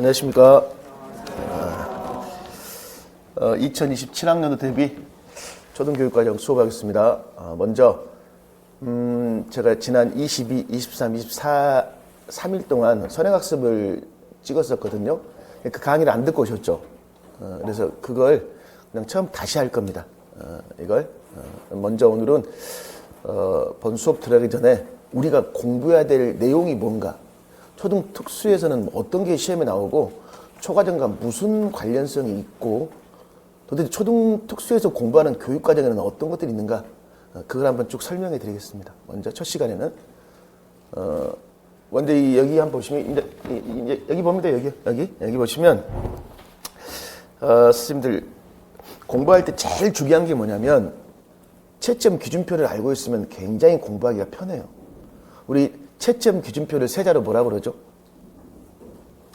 안녕하십니까. 2027학년도 대비 초등교육과정 수업하겠습니다. 먼저 제가 지난 22, 23, 24, 3일 동안 선행학습을 찍었었거든요. 그 강의를 안 듣고 오셨죠. 그래서 그걸 그냥 처음 다시 할 겁니다. 먼저 오늘은 본 수업 들어가기 전에 우리가 공부해야 될 내용이 뭔가, 초등 특수에서는 어떤 게 시험에 나오고 초과정과 무슨 관련성이 있고 도대체 초등 특수에서 공부하는 교육과정에는 어떤 것들이 있는가, 그걸 한번 쭉 설명해 드리겠습니다. 먼저 첫 시간에는 먼저 여기 한번 보시면 이제 여기 봅니다. 여기 보시면 선생님들 공부할 때 제일 중요한 게 뭐냐면 채점 기준표를 알고 있으면 굉장히 공부하기가 편해요. 우리 채점 기준표를 세자로 뭐라고 그러죠?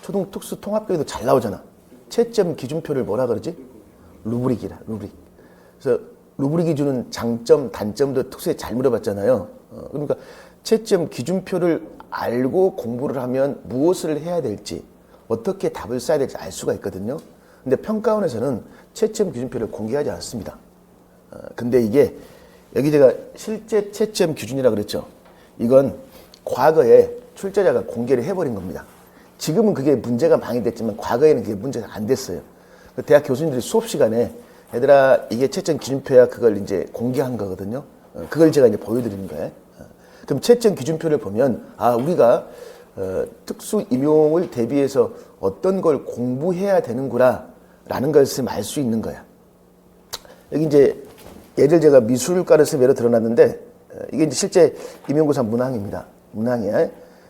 초등 특수 통합교육도 잘 나오잖아. 채점 기준표를 뭐라 그러지? 루브릭이라, 루브릭. 그래서 루브릭이 주는 장점, 단점도 특수에 잘 물어봤잖아요. 그러니까 채점 기준표를 알고 공부를 하면 무엇을 해야 될지, 어떻게 답을 써야 될지 알 수가 있거든요. 근데 평가원에서는 채점 기준표를 공개하지 않습니다. 근데 이게 여기 제가 실제 채점 기준이라고 그랬죠. 이건 과거에 출제자가 공개를 해버린 겁니다. 지금은 그게 문제가 많이 됐지만 과거에는 그게 문제가 안 됐어요. 대학 교수님들이 수업 시간에 얘들아 이게 채점 기준표야, 그걸 이제 공개한 거거든요. 그걸 제가 이제 보여드리는 거예요. 그럼 채점 기준표를 보면 우리가 특수 임용을 대비해서 어떤 걸 공부해야 되는구나 라는 것을 알 수 있는 거야. 여기 이제 예를 제가 미술과를 예로 들어놨는데 이게 이제 실제 임용고사 문항입니다. 문항이야.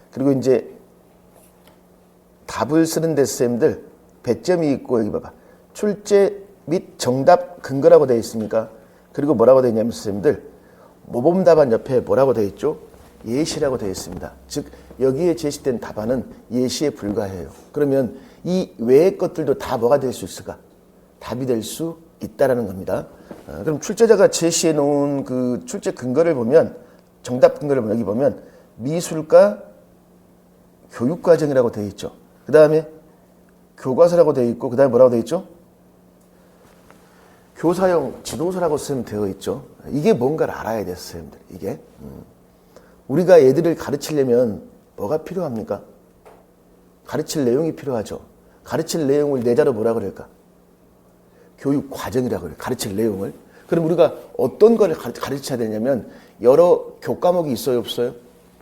그리고 이제 답을 쓰는 데 쌤들 배점이 있고 여기 봐봐. 출제 및 정답 근거라고 되어 있습니까? 그리고 뭐라고 되어 있냐면 쌤들 모범 답안 옆에 뭐라고 되어 있죠? 예시라고 되어 있습니다. 즉 여기에 제시된 답안은 예시에 불과해요. 그러면 이 외의 것들도 다 뭐가 될 수 있을까? 답이 될 수 있다라는 겁니다. 그럼 출제자가 제시해 놓은 그 출제 근거를 보면, 정답 근거를 여기 보면 미술과 교육과정이라고 되어 있죠. 그 다음에 교과서라고 되어 있고, 그 다음에 뭐라고 되어 있죠? 교사용 지도서라고 쓰면 되어 있죠. 이게 뭔가를 알아야 돼요, 선생님들. 이게 우리가 애들을 가르치려면 뭐가 필요합니까? 가르칠 내용이 필요하죠. 가르칠 내용을 내자로 뭐라 그럴까? 교육 과정이라고 그래요. 가르칠 내용을. 그럼 우리가 어떤 걸 가르쳐야 되냐면 여러 교과목이 있어요, 없어요?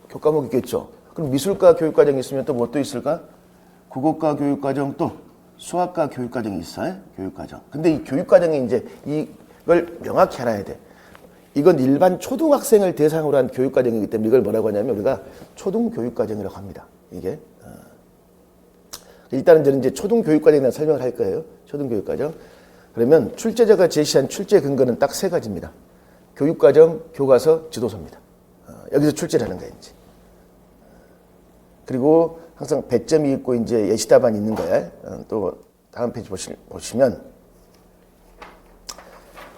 교과목이 있겠죠. 그럼 미술과 교육과정이 있으면 또 뭐 또 있을까? 국어과 교육과정, 또 수학과 교육과정이 있어요. 교육과정. 근데 이 교육과정에 이제 이걸 명확히 알아야 돼. 이건 일반 초등학생을 대상으로 한 교육과정이기 때문에 이걸 뭐라고 하냐면 우리가 초등교육과정이라고 합니다. 이게. 일단은 저는 이제 초등교육과정에 대한 설명을 할 거예요. 초등교육과정. 그러면 출제자가 제시한 출제 근거는 딱 세 가지입니다. 교육과정, 교과서, 지도서입니다. 여기서 출제를 하는 거예요, 이제. 그리고 항상 배점이 있고 이제 예시 답안이 있는 거예요. 또 다음 페이지 보시면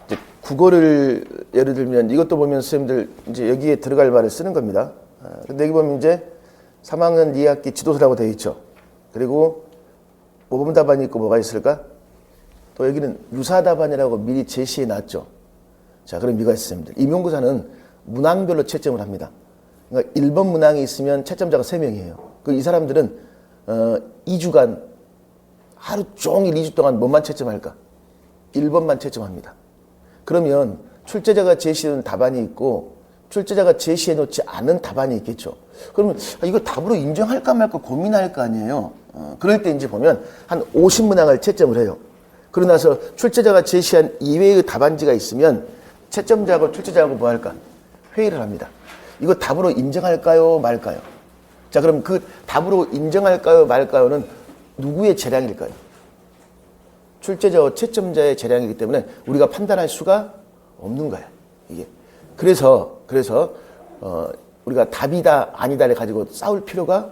이제 국어를 예를 들면 이것도 보면 선생님들 이제 여기에 들어갈 말을 쓰는 겁니다. 근데 여기 보면 이제 3학년 2학기 지도서라고 되어 있죠. 그리고 모범 답안이 있고 뭐가 있을까? 또 여기는 유사 답안이라고 미리 제시해 놨죠. 자, 그럼 이거 있습니다. 임용고사는 문항별로 채점을 합니다. 그러니까 1번 문항이 있으면 채점자가 3명이에요. 이 사람들은 2주간 하루 종일 2주 동안 뭐만 채점할까? 1번만 채점합니다. 그러면 출제자가 제시한 답안이 있고 출제자가 제시해 놓지 않은 답안이 있겠죠. 그러면 이거 답으로 인정할까 말까 고민할 거 아니에요. 그럴 때 이제 보면 한 50문항을 채점을 해요. 그러고 나서 출제자가 제시한 이외의 답안지가 있으면 채점자하고 출제자하고 뭐 할까? 회의를 합니다. 이거 답으로 인정할까요? 말까요? 자, 그럼 그 답으로 인정할까요? 말까요는 누구의 재량일까요? 출제자와 채점자의 재량이기 때문에 우리가 판단할 수가 없는 거야, 이게. 그래서 우리가 답이다 아니다를 가지고 싸울 필요가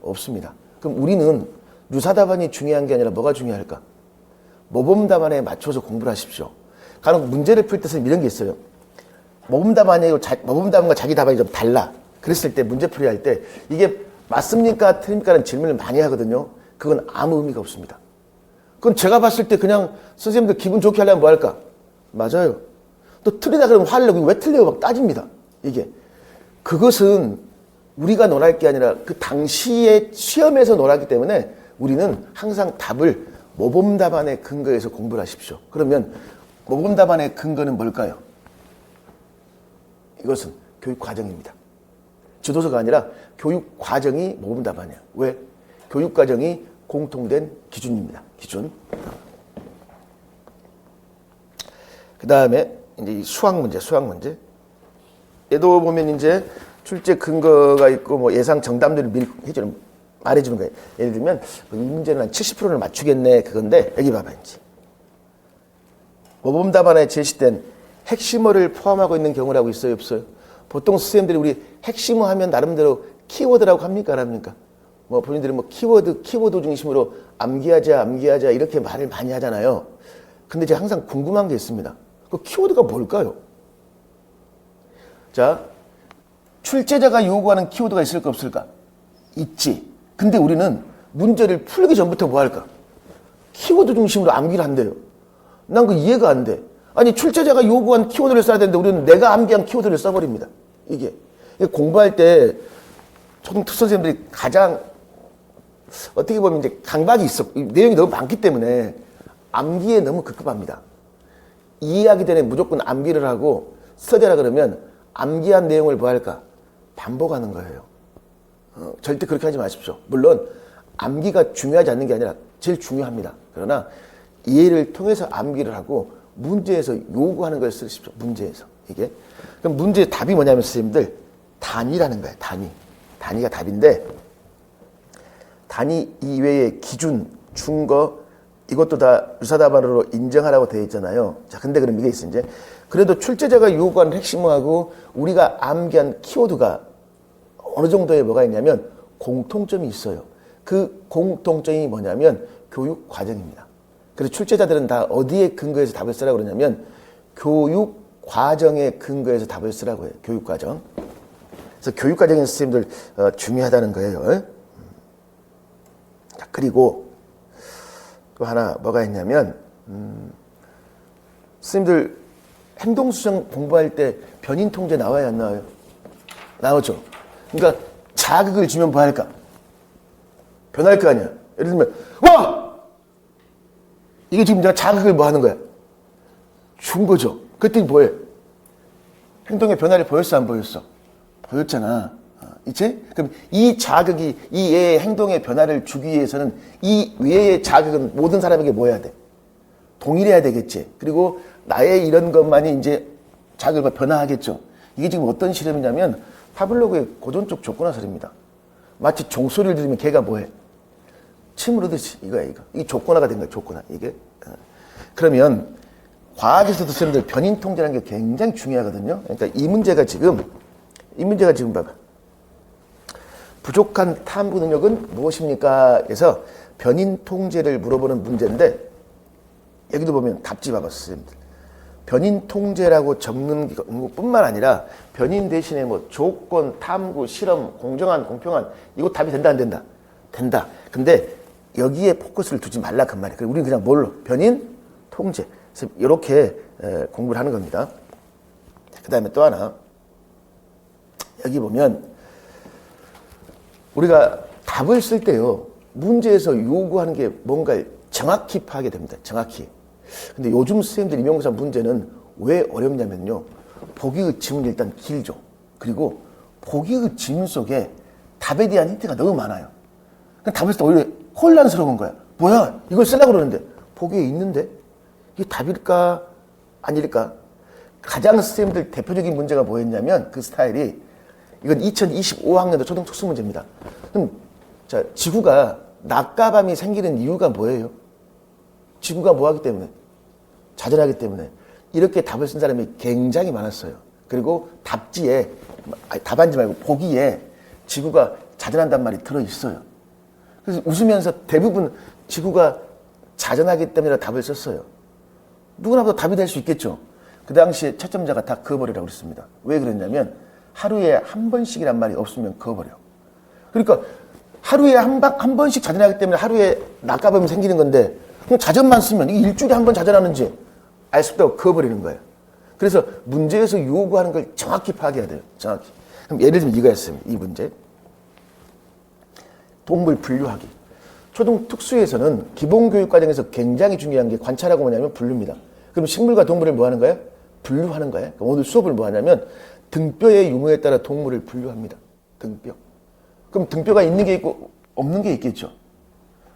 없습니다. 그럼 우리는 유사 답안이 중요한 게 아니라 뭐가 중요할까? 모범 답안에 맞춰서 공부를 하십시오. 간혹 문제를 풀 때는 이런 게 있어요. 모범 답안이고 모범 답안과 자기 답안이 좀 달라. 그랬을 때 문제풀이 할 때 이게 맞습니까? 틀립니까? 라는 질문을 많이 하거든요. 그건 아무 의미가 없습니다. 그건 제가 봤을 때 그냥 선생님들 기분 좋게 하려면 뭐 할까? 맞아요. 또 틀리다 그러면 화를 내고 왜 틀려요? 막 따집니다. 이게. 그것은 우리가 논할 게 아니라 그 당시에 시험에서 논하기 때문에 우리는 항상 답을 모범 답안에 근거해서 공부를 하십시오. 그러면 모범 답안의 근거는 뭘까요? 이것은 교육 과정입니다. 지도서가 아니라 교육 과정이 모범 답안이야. 왜? 교육 과정이 공통된 기준입니다. 기준. 그 다음에 이제 이 수학 문제. 얘도 보면 이제 출제 근거가 있고 뭐 예상 정답률을 미리 말해주는 거예요. 예를 들면 이 문제는 한 70%를 맞추겠네 그건데 여기 봐봐 이제 모범 답안에 제시된 핵심어를 포함하고 있는 경우라고 있어요 없어요? 보통 선생님들이 우리 핵심어 하면 나름대로 키워드라고 합니까 안 합니까? 뭐 본인들이 뭐 키워드 중심으로 암기하자 이렇게 말을 많이 하잖아요. 근데 제가 항상 궁금한 게 있습니다. 그 키워드가 뭘까요? 자, 출제자가 요구하는 키워드가 있을까 없을까? 있지. 근데 우리는 문제를 풀기 전부터 뭐 할까? 키워드 중심으로 암기를 한대요. 난 그 이해가 안 돼. 아니 출제자가 요구한 키워드를 써야 되는데 우리는 내가 암기한 키워드를 써버립니다. 이게 공부할 때 초등특선생님들이 가장 어떻게 보면 이제 강박이 있어. 내용이 너무 많기 때문에 암기에 너무 급급합니다. 이해하기 전에 무조건 암기를 하고 써대라 그러면 암기한 내용을 뭐 할까? 반복하는 거예요. 절대 그렇게 하지 마십시오. 물론 암기가 중요하지 않는 게 아니라 제일 중요합니다. 그러나 이해를 통해서 암기를 하고 문제에서 요구하는 걸 쓰십시오. 문제에서. 이게. 그럼 문제의 답이 뭐냐면 선생님들 단위라는 거예요. 단위가 답인데 단위 이외의 기준, 중거 이것도 다 유사답안으로 인정하라고 되어 있잖아요. 자, 근데 그럼 이게 있어 이제 그래도 출제자가 요구하는 핵심어하고 우리가 암기한 키워드가 어느 정도의 뭐가 있냐면 공통점이 있어요. 그 공통점이 뭐냐면 교육 과정입니다. 그래서 출제자들은 다 어디에 근거해서 답을 쓰라고 그러냐면 교육 과정에 근거해서 답을 쓰라고 해요. 교육 과정. 그래서 교육 과정의 선생님들 중요하다는 거예요. 자, 그리고 또 하나 뭐가 있냐면 선생님들 행동수정 공부할 때 변인 통제 나와요 안 나와요? 나오죠. 그러니까 자극을 주면 뭐 할까? 변할 거 아니야. 예를 들면 와! 이게 지금 내가 자극을 뭐 하는 거야? 준 거죠. 그랬더니 뭐해? 행동의 변화를 보였어 안 보였어? 보였잖아. 있지? 그럼 이 자극이 이 애의 행동의 변화를 주기 위해서는 이 외의 자극은 모든 사람에게 뭐 해야 돼? 동일해야 되겠지. 그리고 나의 이런 것만이 이제 자극을 변화하겠죠. 이게 지금 어떤 실험이냐면 파블로그의 고전적 조건화설입니다. 마치 종소리를 들으면 개가 뭐해? 침을 흐르듯이 이거야 이거. 이게 조건화가 된 거야 조건화 이게. 그러면 과학에서도 선생님들 변인 통제라는 게 굉장히 중요하거든요. 그러니까 이 문제가 지금 봐봐. 부족한 탐구 능력은 무엇입니까? 그래서 변인 통제를 물어보는 문제인데 여기도 보면 답지 봐봐 선생님들. 변인 통제라고 적는 것뿐만 아니라 변인 대신에 뭐 조건, 탐구, 실험, 공정한, 공평한 이거 답이 된다 안 된다? 된다. 근데 여기에 포커스를 두지 말라 그 말이에요. 우리는 그냥 뭘로? 변인 통제. 그래서 이렇게 공부를 하는 겁니다. 그 다음에 또 하나 여기 보면 우리가 답을 쓸 때요 문제에서 요구하는 게 뭔가를 정확히 파악이 됩니다. 정확히. 근데 요즘 선생님들 임용고사 문제는 왜 어렵냐면요 보기의 지문이 일단 길죠. 그리고 보기의 지문 속에 답에 대한 힌트가 너무 많아요. 답을 쓸 때 오히려 혼란스러운 거야. 뭐야 이걸 쓰려고 그러는데 보기에 있는데 이게 답일까 아닐까? 가장 선생님들 대표적인 문제가 뭐였냐면 그 스타일이 이건 2025학년도 초등특수 문제입니다. 그럼 자 지구가 낮과 밤이 생기는 이유가 뭐예요? 지구가 뭐하기 때문에? 자전하기 때문에. 이렇게 답을 쓴 사람이 굉장히 많았어요. 그리고 답지에 답안지 말고 보기에 지구가 자전한단 말이 들어있어요. 그래서 웃으면서 대부분 지구가 자전하기 때문에 답을 썼어요. 누구나 봐도 답이 될 수 있겠죠. 그 당시에 채점자가 다 그어버리라고 그랬습니다. 왜 그랬냐면 하루에 한 번씩이란 말이 없으면 그어버려. 그러니까 하루에 한 번씩 자전하기 때문에 하루에 낮가범이 생기는 건데, 그럼 자전만 쓰면 이게 일주일에 한 번 자전하는지 알 수 없다고 그어버리는 거예요. 그래서 문제에서 요구하는 걸 정확히 파악해야 돼요. 정확히. 그럼 예를 들면 이거였습니다. 이 문제. 동물 분류하기. 초등 특수에서는 기본교육 과정에서 굉장히 중요한 게 관찰하고 뭐냐면 분류입니다. 그럼 식물과 동물을 뭐 하는 거예요? 분류하는 거예요. 그럼 오늘 수업을 뭐 하냐면 등뼈의 유무에 따라 동물을 분류합니다. 등뼈. 그럼 등뼈가 있는 게 있고 없는 게 있겠죠.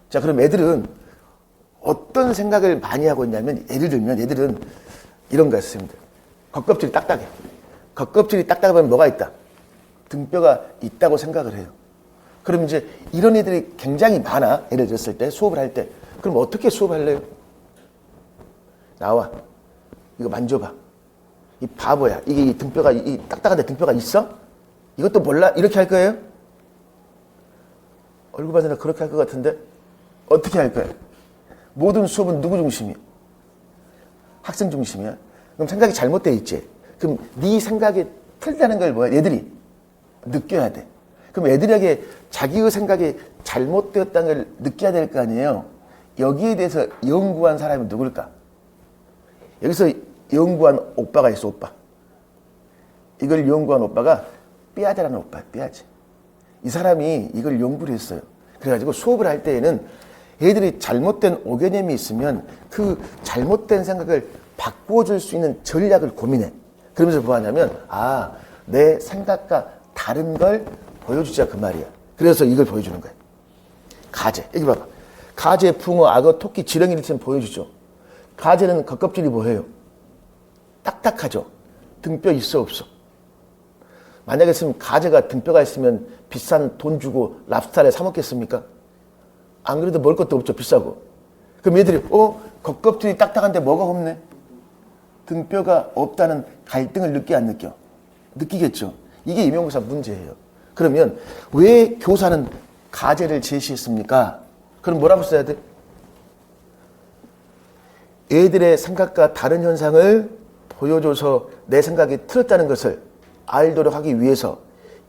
자, 그럼 애들은 어떤 생각을 많이 하고 있냐면, 예를 들면 애들은 이런 거 있습니다. 겉껍질이 딱딱해. 겉껍질이 딱딱하면 뭐가 있다? 등뼈가 있다고 생각을 해요. 그럼 이제 이런 애들이 굉장히 많아. 예를 들었을 때 수업을 할 때. 그럼 어떻게 수업할래요? 나와. 이거 만져봐. 이 바보야. 이게 이 등뼈가, 이 딱딱한데 등뼈가 있어? 이것도 몰라? 이렇게 할 거예요? 얼굴 봐서는 그렇게 할 것 같은데 어떻게 할 거예요? 모든 수업은 누구 중심이야? 학생 중심이야? 그럼 생각이 잘못돼 있지. 그럼 네 생각이 틀리다는 걸 뭐야? 애들이 느껴야 돼. 그럼 애들에게 자기의 생각이 잘못되었다는 걸 느껴야 될 거 아니에요? 여기에 대해서 연구한 사람이 누굴까? 여기서 연구한 오빠가 있어, 오빠. 이걸 연구한 오빠가 삐아제라는 오빠야, 삐아제. 이 사람이 이걸 연구를 했어요. 그래가지고 수업을 할 때에는 애들이 잘못된 오개념이 있으면 그 잘못된 생각을 바꿔줄 수 있는 전략을 고민해. 그러면서 뭐 하냐면, 아, 내 생각과 다른 걸 보여주자, 그 말이야. 그래서 이걸 보여주는 거야. 가재. 여기 봐봐. 가재, 붕어, 악어, 토끼, 지렁이를 지금 보여주죠. 가재는 겉껍질이 뭐예요? 딱딱하죠. 등뼈 있어, 없어? 만약에 있으면 가재가 등뼈가 있으면 비싼 돈 주고 랍스타를 사 먹겠습니까? 안 그래도 먹을 것도 없죠. 비싸고. 그럼 얘들이 겉껍질이 딱딱한데 뭐가 없네? 등뼈가 없다는 갈등을 느끼 안 느껴? 느끼겠죠. 이게 임용고사 문제예요. 그러면 왜 교사는 가재를 제시했습니까? 그럼 뭐라고 써야 돼? 애들의 생각과 다른 현상을 보여줘서 내 생각이 틀렸다는 것을 알도록 하기 위해서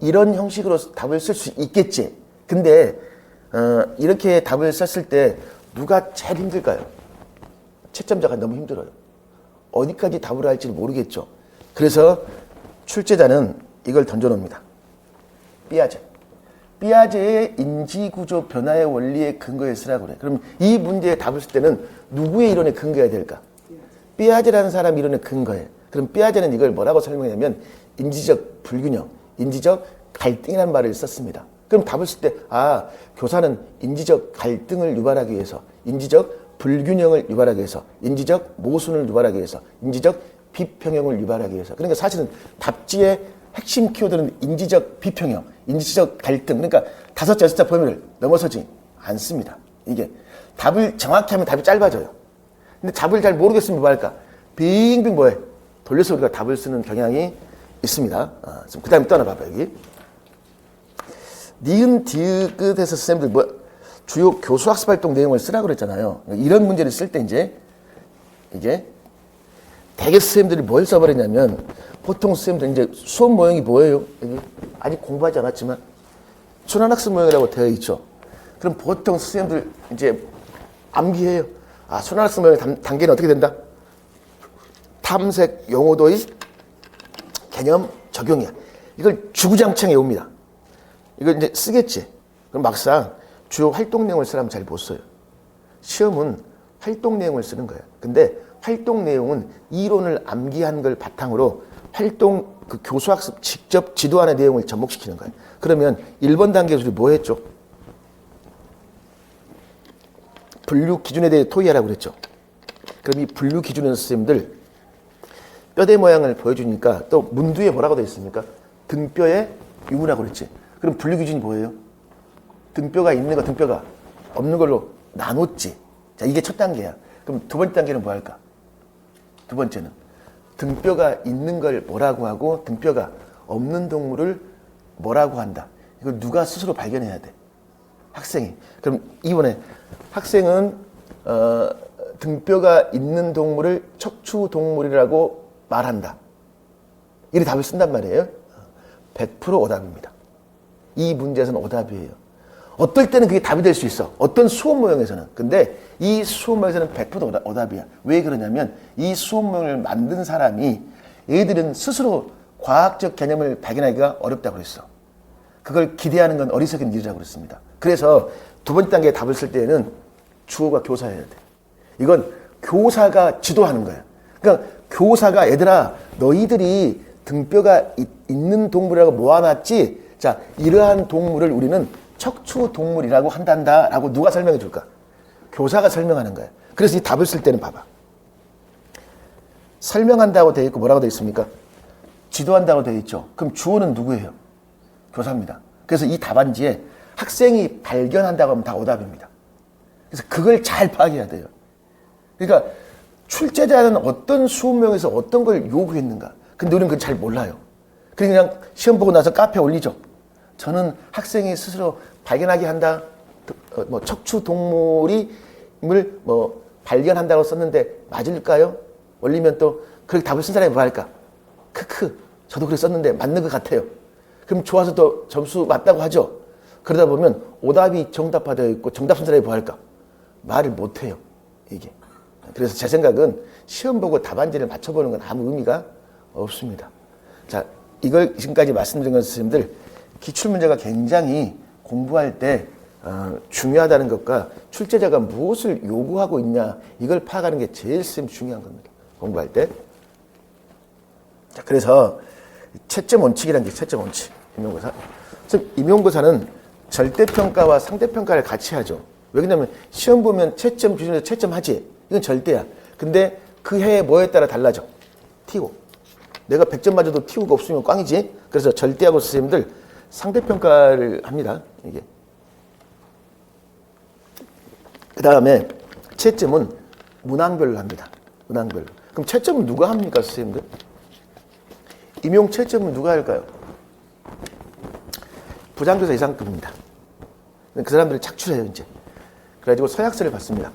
이런 형식으로 답을 쓸 수 있겠지. 근데 이렇게 답을 썼을 때 누가 제일 힘들까요? 채점자가 너무 힘들어요. 어디까지 답을 할지 모르겠죠. 그래서 출제자는 이걸 던져놓습니다. 삐아제. 삐아제의 인지구조 변화의 원리에 근거해 쓰라고 그래. 그럼 이 문제에 답을 쓸 때는 누구의 이론에 근거해야 될까? 삐아제라는 사람 이론에 근거해. 그럼 삐아제는 이걸 뭐라고 설명하냐면 인지적 불균형, 인지적 갈등이라는 말을 썼습니다. 그럼 답을 쓸 때, 아, 교사는 인지적 갈등을 유발하기 위해서, 인지적 불균형을 유발하기 위해서, 인지적 모순을 유발하기 위해서, 인지적 비평형을 유발하기 위해서. 그러니까 사실은 답지의 핵심 키워드는 인지적 비평형, 인지적 갈등. 그러니까 5자, 6자 범위를 넘어서지 않습니다. 이게 답을 정확히 하면 답이 짧아져요. 근데 답을 잘 모르겠으면 뭐 할까? 빙빙 뭐해? 돌려서 우리가 답을 쓰는 경향이 있습니다. 그 다음에 또 하나 봐봐, 여기. 니은 디귿에서 선생님들 주요 교수 학습 활동 내용을 쓰라고 그랬잖아요. 이런 문제를 쓸 때 이게 대개 선생님들이 뭘 써버리냐면 보통 선생님들 이제 수업 모형이 뭐예요? 여기 아직 공부하지 않았지만 순환학습 모형이라고 되어 있죠. 그럼 보통 선생님들 이제 암기해요. 아, 순환학습 모형의 단계는 어떻게 된다? 탐색 용어도의 개념 적용이야. 이걸 주구장창 외웁니다. 이걸 이제 쓰겠지. 그럼 막상 주요 활동 내용을 쓰라면 잘 못 써요. 시험은 활동 내용을 쓰는 거예요. 근데 활동 내용은 이론을 암기한 걸 바탕으로 활동 그 교수학습 직접 지도하는 내용을 접목시키는 거예요. 그러면 1번 단계에서 우리 뭐 했죠? 분류 기준에 대해 토의하라고 그랬죠. 그럼 이 분류 기준에서 선생님들 뼈대 모양을 보여주니까 또 문두에 뭐라고 되어 있습니까? 등뼈의 유무라고 그랬지. 그럼 분류 기준이 뭐예요? 등뼈가 있는 거, 등뼈가 없는 걸로 나눴지. 자, 이게 첫 단계야. 그럼 두 번째 단계는 뭐 할까? 두 번째는 등뼈가 있는 걸 뭐라고 하고 등뼈가 없는 동물을 뭐라고 한다. 이걸 누가 스스로 발견해야 돼? 학생이. 그럼 이번에 학생은 등뼈가 있는 동물을 척추동물이라고 말한다. 이렇게 답을 쓴단 말이에요. 100% 오답입니다. 이 문제에서는 오답이에요. 어떨 때는 그게 답이 될 수 있어. 어떤 수업 모형에서는. 근데 이 수업 모형에서는 100% 오답이야. 왜 그러냐면 이 수업 모형을 만든 사람이 얘들은 스스로 과학적 개념을 발견하기가 어렵다고 그랬어. 그걸 기대하는 건 어리석은 일이라고 그랬습니다. 그래서 두 번째 단계에 답을 쓸 때에는 주어가 교사여야 돼. 이건 교사가 지도하는 거야. 그러니까 교사가 얘들아 너희들이 등뼈가 있는 동물이라고 모아놨지. 자, 이러한 동물을 우리는 척추 동물이라고 한단다 라고 누가 설명해 줄까? 교사가 설명하는 거야. 그래서 이 답을 쓸 때는 봐봐. 설명한다고 되어 있고 뭐라고 되어 있습니까? 지도한다고 되어 있죠. 그럼 주어는 누구예요? 교사입니다. 그래서 이 답안지에 학생이 발견한다고 하면 다 오답입니다. 그래서 그걸 잘 파악해야 돼요. 그러니까 출제자는 어떤 수업명에서 어떤 걸 요구했는가. 근데 우리는 그걸 잘 몰라요. 그냥 시험 보고 나서 카페에 올리죠. 저는 학생이 스스로 발견하게 한다. 뭐 척추 동물임을 뭐 발견한다고 썼는데 맞을까요? 올리면 또 그렇게 답을 쓴 사람이 뭐 할까? 크크. 저도 그렇게 썼는데 맞는 것 같아요. 그럼 좋아서 또 점수 맞다고 하죠. 그러다 보면 오답이 정답화되어 있고 정답 쓴 사람이 뭐 할까? 말을 못 해요. 이게. 그래서 제 생각은 시험 보고 답안지를 맞춰보는 건 아무 의미가 없습니다. 자, 이걸 지금까지 말씀드린 것 선생님들 기출문제가 굉장히 공부할 때 중요하다는 것과 출제자가 무엇을 요구하고 있냐 이걸 파악하는 게 제일 중요한 겁니다. 공부할 때. 자, 그래서 채점 원칙이라는 게 채점 원칙. 임용고사. 임용고사는 절대평가와 상대평가를 같이 하죠. 왜냐면 시험 보면 채점 기준에서 채점하지. 이건 절대야. 근데 그 해에 뭐에 따라 달라져. T5. 내가 100점 맞아도 T5가 없으면 꽝이지. 그래서 절대하고 선생님들 상대평가를 합니다. 이게. 그 다음에 채점은 문항별로 합니다. 문항별로. 그럼 채점은 누가 합니까, 선생님들? 임용 채점은 누가 할까요? 부장교사 이상급입니다. 그 사람들이 착출해요, 이제. 그래가지고 서약서를 받습니다.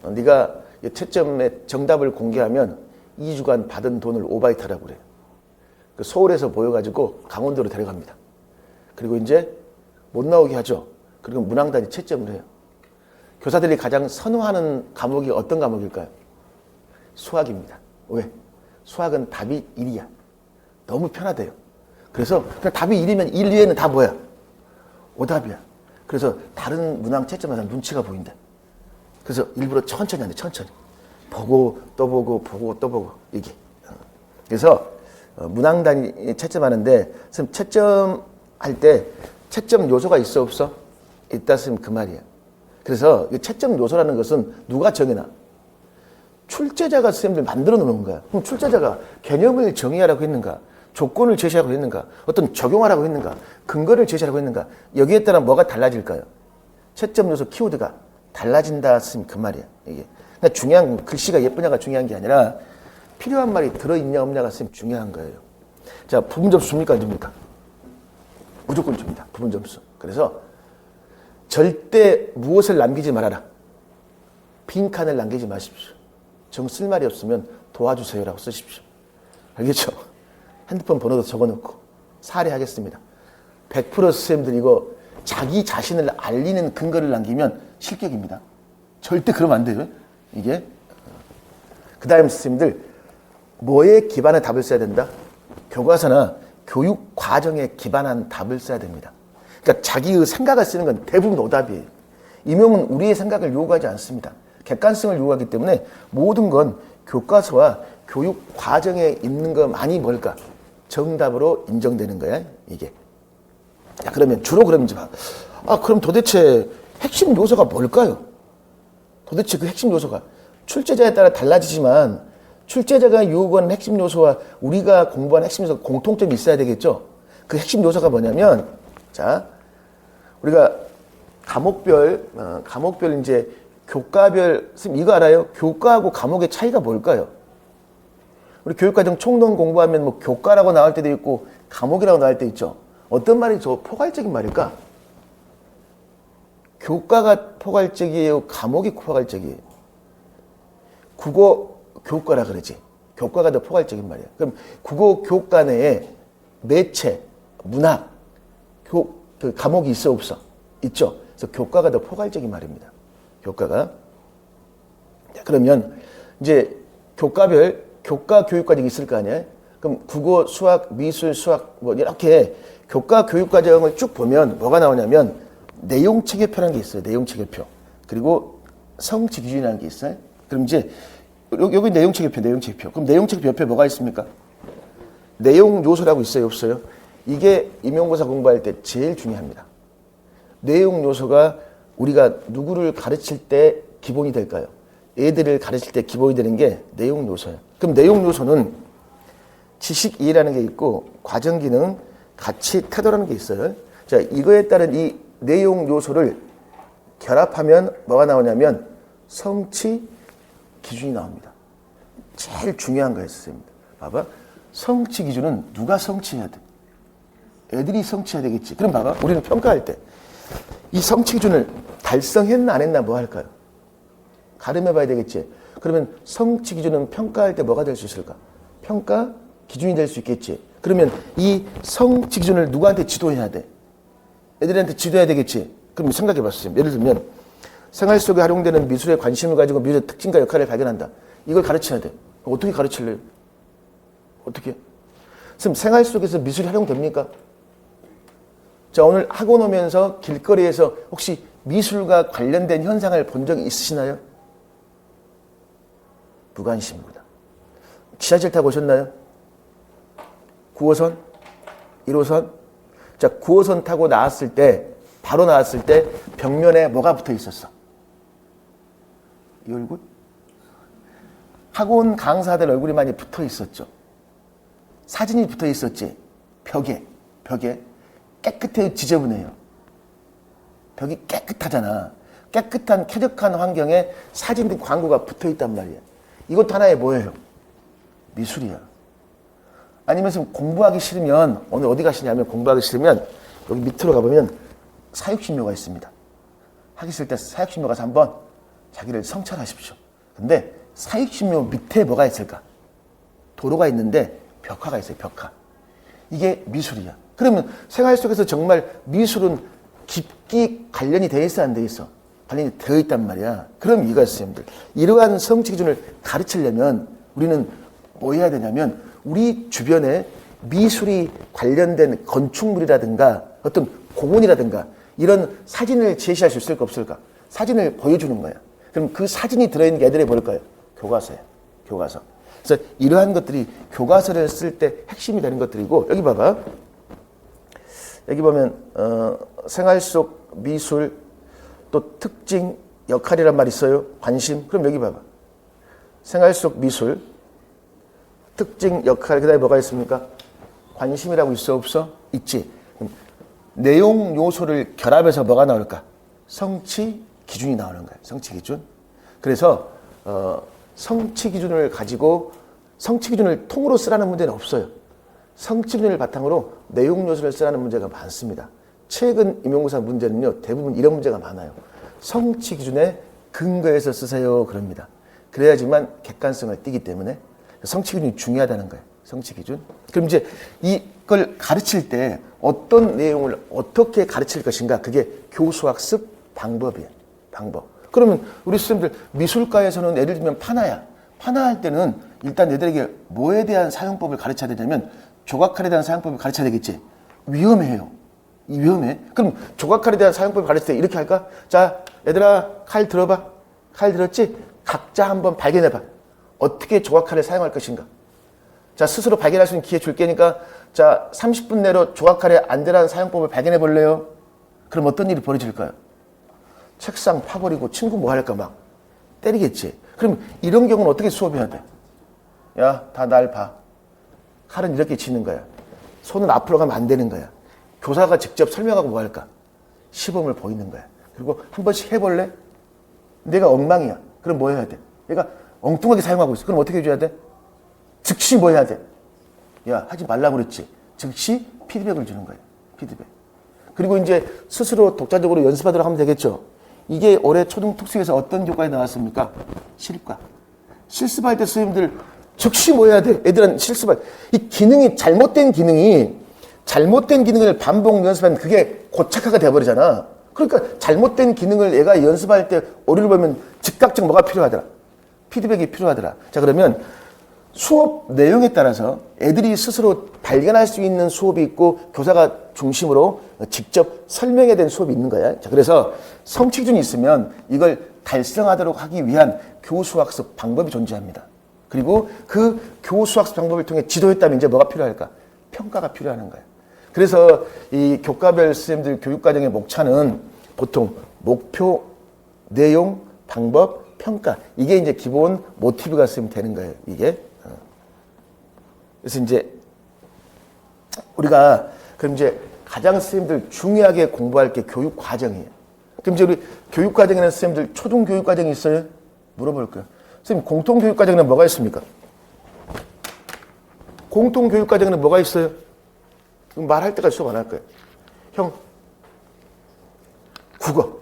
네가 채점의 정답을 공개하면 2주간 받은 돈을 오바이트하라고 그래요. 서울에서 모여가지고 강원도로 데려갑니다. 그리고 이제 못 나오게 하죠. 그리고 문항단이 채점을 해요. 교사들이 가장 선호하는 과목이 어떤 과목일까요? 수학입니다. 왜? 수학은 답이 1이야. 너무 편하대요. 그래서 그냥 답이 1이면 1, 2에는 다 뭐야? 오답이야. 그래서 다른 문항 채점하다 눈치가 보인다. 그래서 일부러 천천히 한대, 천천히. 보고 또 보고 보고 또 보고 이게. 그래서 문항단이 채점하는데 선생님 채점할 때 채점 요소가 있어 없어? 있다 쓰면 그 말이야. 그래서 채점 요소라는 것은 누가 정해놔? 출제자가 선생님들 만들어 놓는 거야. 그럼 출제자가 개념을 정의하라고 했는가? 조건을 제시하라고 했는가? 어떤 적용하라고 했는가? 근거를 제시하라고 했는가? 여기에 따라 뭐가 달라질까요? 채점 요소 키워드가 달라진다 쓰면 그 말이야. 이게. 그러니까 중요한 건 글씨가 예쁘냐가 중요한 게 아니라 필요한 말이 들어있냐 없냐가 쓰면 중요한 거예요. 자, 부분 점수 줍니까 안 줍니까? 무조건 줍니다. 부분 점수. 그래서 절대 무엇을 남기지 말아라. 빈칸을 남기지 마십시오. 정 쓸 말이 없으면 도와주세요라고 쓰십시오. 알겠죠? 핸드폰 번호도 적어놓고 사례하겠습니다. 100% 선생님들 이거 자기 자신을 알리는 근거를 남기면 실격입니다. 절대 그러면 안 돼요. 이게. 그 다음 선생님들 뭐에 기반한 답을 써야 된다? 교과서나 교육 과정에 기반한 답을 써야 됩니다. 그러니까 자기의 생각을 쓰는 건 대부분 오답이에요. 임용은 우리의 생각을 요구하지 않습니다. 객관성을 요구하기 때문에 모든 건 교과서와 교육 과정에 있는 것만이 뭘까? 정답으로 인정되는 거야, 이게. 자, 그러면 주로 그러면 이제 봐. 그럼 도대체 핵심 요소가 뭘까요? 도대체 그 핵심 요소가 출제자에 따라 달라지지만 출제자가 요구하는 핵심 요소와 우리가 공부하는 핵심 요소가 공통점이 있어야 되겠죠? 그 핵심 요소가 뭐냐면, 자, 우리가 과목별 이제 교과별, 선생님 이거 알아요? 교과하고 과목의 차이가 뭘까요? 우리 교육과정 총론 공부하면 뭐 교과라고 나올 때도 있고 과목이라고 나올 때 있죠. 어떤 말이 저 포괄적인 말일까? 교과가 포괄적이에요? 과목이 포괄적이에요? 국어 교과라 그러지. 교과가 더 포괄적인 말이야. 그럼 국어 교과 내에 매체, 문학, 그 과목이 있어 없어? 있죠. 그래서 교과가 더 포괄적인 말입니다. 교과가. 자, 그러면 이제 교과별 교과 교육 과정이 있을 거 아니에요? 그럼 국어, 수학, 미술, 수학 뭐 이렇게 교과 교육 과정을 쭉 보면 뭐가 나오냐면 내용 체계표라는 게 있어요. 내용 체계표. 그리고 성취 기준이라는 게 있어요. 그럼 이제 여기 내용 체계표, 내용 체계표. 그럼 내용 체계표 옆에 뭐가 있습니까? 내용 요소라고 있어요, 없어요? 이게 임용고사 공부할 때 제일 중요합니다. 내용 요소가 우리가 누구를 가르칠 때 기본이 될까요? 애들을 가르칠 때 기본이 되는 게 내용 요소예요. 그럼 내용 요소는 지식 이해라는 게 있고 과정 기능, 가치, 태도라는 게 있어요. 자, 이거에 따른 이 내용 요소를 결합하면 뭐가 나오냐면 성취 기준이 나옵니다. 제일 중요한 거였습니다. 봐봐. 성취 기준은 누가 성취해야 돼? 애들이 성취해야 되겠지. 그럼 봐봐. 우리는 평가할 때 이 성취 기준을 달성했나 안 했나 뭐 할까요? 가름해 봐야 되겠지. 그러면 성취 기준은 평가할 때 뭐가 될 수 있을까? 평가 기준이 될 수 있겠지. 그러면 이 성취 기준을 누구한테 지도해야 돼? 애들한테 지도해야 되겠지. 그럼 생각해 봤어요. 예를 들면 생활 속에 활용되는 미술에 관심을 가지고 미술의 특징과 역할을 발견한다. 이걸 가르쳐야 돼. 어떻게 가르칠래요? 어떻게? 그럼 생활 속에서 미술이 활용됩니까? 자, 오늘 학원 오면서 길거리에서 혹시 미술과 관련된 현상을 본 적이 있으시나요? 무관심입니다. 지하철 타고 오셨나요? 9호선? 1호선? 자, 9호선 타고 나왔을 때, 바로 나왔을 때 벽면에 뭐가 붙어 있었어? 이 얼굴? 학원 강사들 얼굴이 많이 붙어 있었죠. 사진이 붙어 있었지. 벽에. 깨끗해요, 지저분해요? 벽이 깨끗하잖아. 깨끗한 쾌적한 환경에 사진 광고가 붙어 있단 말이야. 이것도 하나의 뭐예요? 미술이야. 아니면 공부하기 싫으면 오늘 어디 가시냐면 공부하기 싫으면 여기 밑으로 가보면 사육신묘가 있습니다. 하기 싫을 때 사육신묘 가서 한번 자기를 성찰하십시오. 근데 사육신묘 밑에 뭐가 있을까? 도로가 있는데 벽화가 있어요. 벽화. 이게 미술이야. 그러면 생활 속에서 정말 미술은 깊이 관련이 돼 있어 안 돼 있어? 관련이 되어 있단 말이야. 그럼 이거 선생님들 이러한 성취 기준을 가르치려면 우리는 뭐 해야 되냐면 우리 주변에 미술이 관련된 건축물이라든가 어떤 공원이라든가 이런 사진을 제시할 수 있을까 없을까? 사진을 보여주는 거야. 그럼 그 사진이 들어있는 게 애들이 뭘까요? 교과서야. 교과서. 그래서 이러한 것들이 교과서를 쓸 때 핵심이 되는 것들이고 여기 봐봐. 여기 보면 생활 속 미술 또 특징 역할이란 말 있어요. 관심. 그럼 여기 봐봐. 생활 속 미술 특징 역할 그다음에 뭐가 있습니까? 관심이라고 있어 없어? 있지. 내용 요소를 결합해서 뭐가 나올까? 성취 기준이 나오는 거야. 성취 기준. 그래서 성취 기준을 가지고 성취 기준을 통으로 쓰라는 문제는 없어요. 성취 기준을 바탕으로 내용 요소를 쓰라는 문제가 많습니다. 최근 임용고사 문제는요. 대부분 이런 문제가 많아요. 성취 기준에 근거해서 쓰세요. 그럽니다. 그래야지만 객관성을 띠기 때문에 성취 기준이 중요하다는 거예요. 성취 기준. 그럼 이제 이걸 가르칠 때 어떤 내용을 어떻게 가르칠 것인가 그게 교수학습 방법이에요. 방법. 그러면 우리 선생님들 미술과에서는 예를 들면 판화야. 판화할 때는 일단 애들에게 뭐에 대한 사용법을 가르쳐야 되냐면 조각칼에 대한 사용법을 가르쳐야 되겠지. 위험해요. 위험해. 그럼 조각칼에 대한 사용법을 가르칠 때 이렇게 할까? 자, 얘들아 칼 들어봐. 칼 들었지? 각자 한번 발견해봐. 어떻게 조각칼을 사용할 것인가? 자, 스스로 발견할 수 있는 기회 줄 게니까 자, 30분 내로 조각칼의 안전한 사용법을 발견해 볼래요? 그럼 어떤 일이 벌어질까요? 책상 파버리고 친구 뭐 할까 막 때리겠지. 그럼 이런 경우는 어떻게 수업해야 돼? 야, 다 날 봐. 칼은 이렇게 치는 거야. 손은 앞으로 가면 안 되는 거야. 교사가 직접 설명하고 뭐 할까? 시범을 보이는 거야. 그리고 한 번씩 해볼래? 내가 엉망이야. 그럼 뭐 해야 돼? 얘가 엉뚱하게 사용하고 있어. 그럼 어떻게 해줘야 돼? 즉시 뭐 해야 돼? 야, 하지 말라고 그랬지. 즉시 피드백을 주는 거예요. 피드백. 그리고 이제 스스로 독자적으로 연습하도록 하면 되겠죠. 이게 올해 초등 특수에서 어떤 교과에 나왔습니까? 실과. 실습할 때 선생님들 즉시 뭐 해야 돼? 애들은 실습할 이 기능이 잘못된 기능을 반복 연습하면 그게 고착화가 돼버리잖아. 그러니까 잘못된 기능을 얘가 연습할 때 오류를 보면 즉각적 뭐가 필요하더라? 피드백이 필요하더라. 자, 그러면 수업 내용에 따라서 애들이 스스로 발견할 수 있는 수업이 있고 교사가 중심으로 직접 설명해야 되는 수업이 있는 거야. 자, 그래서 성취 기준이 있으면 이걸 달성하도록 하기 위한 교수학습 방법이 존재합니다. 그리고 그 교수학습 방법을 통해 지도했다면 이제 뭐가 필요할까? 평가가 필요한 거야. 그래서 이 교과별 선생님들 교육과정의 목차는 보통 목표, 내용, 방법, 평가. 이게 이제 기본 모티브가 쓰면 되는 거예요. 이게. 그래서 이제 우리가 그럼 이제 가장 선생님들 중요하게 공부할 게 교육과정이에요. 그럼 이제 우리 교육과정에는 선생님들 초등교육과정이 있어요? 물어볼 거예요. 선생님 공통교육과정에는 뭐가 있습니까? 공통교육과정에는 뭐가 있어요? 말할 때까지 수업 안 할 거예요. 형, 국어,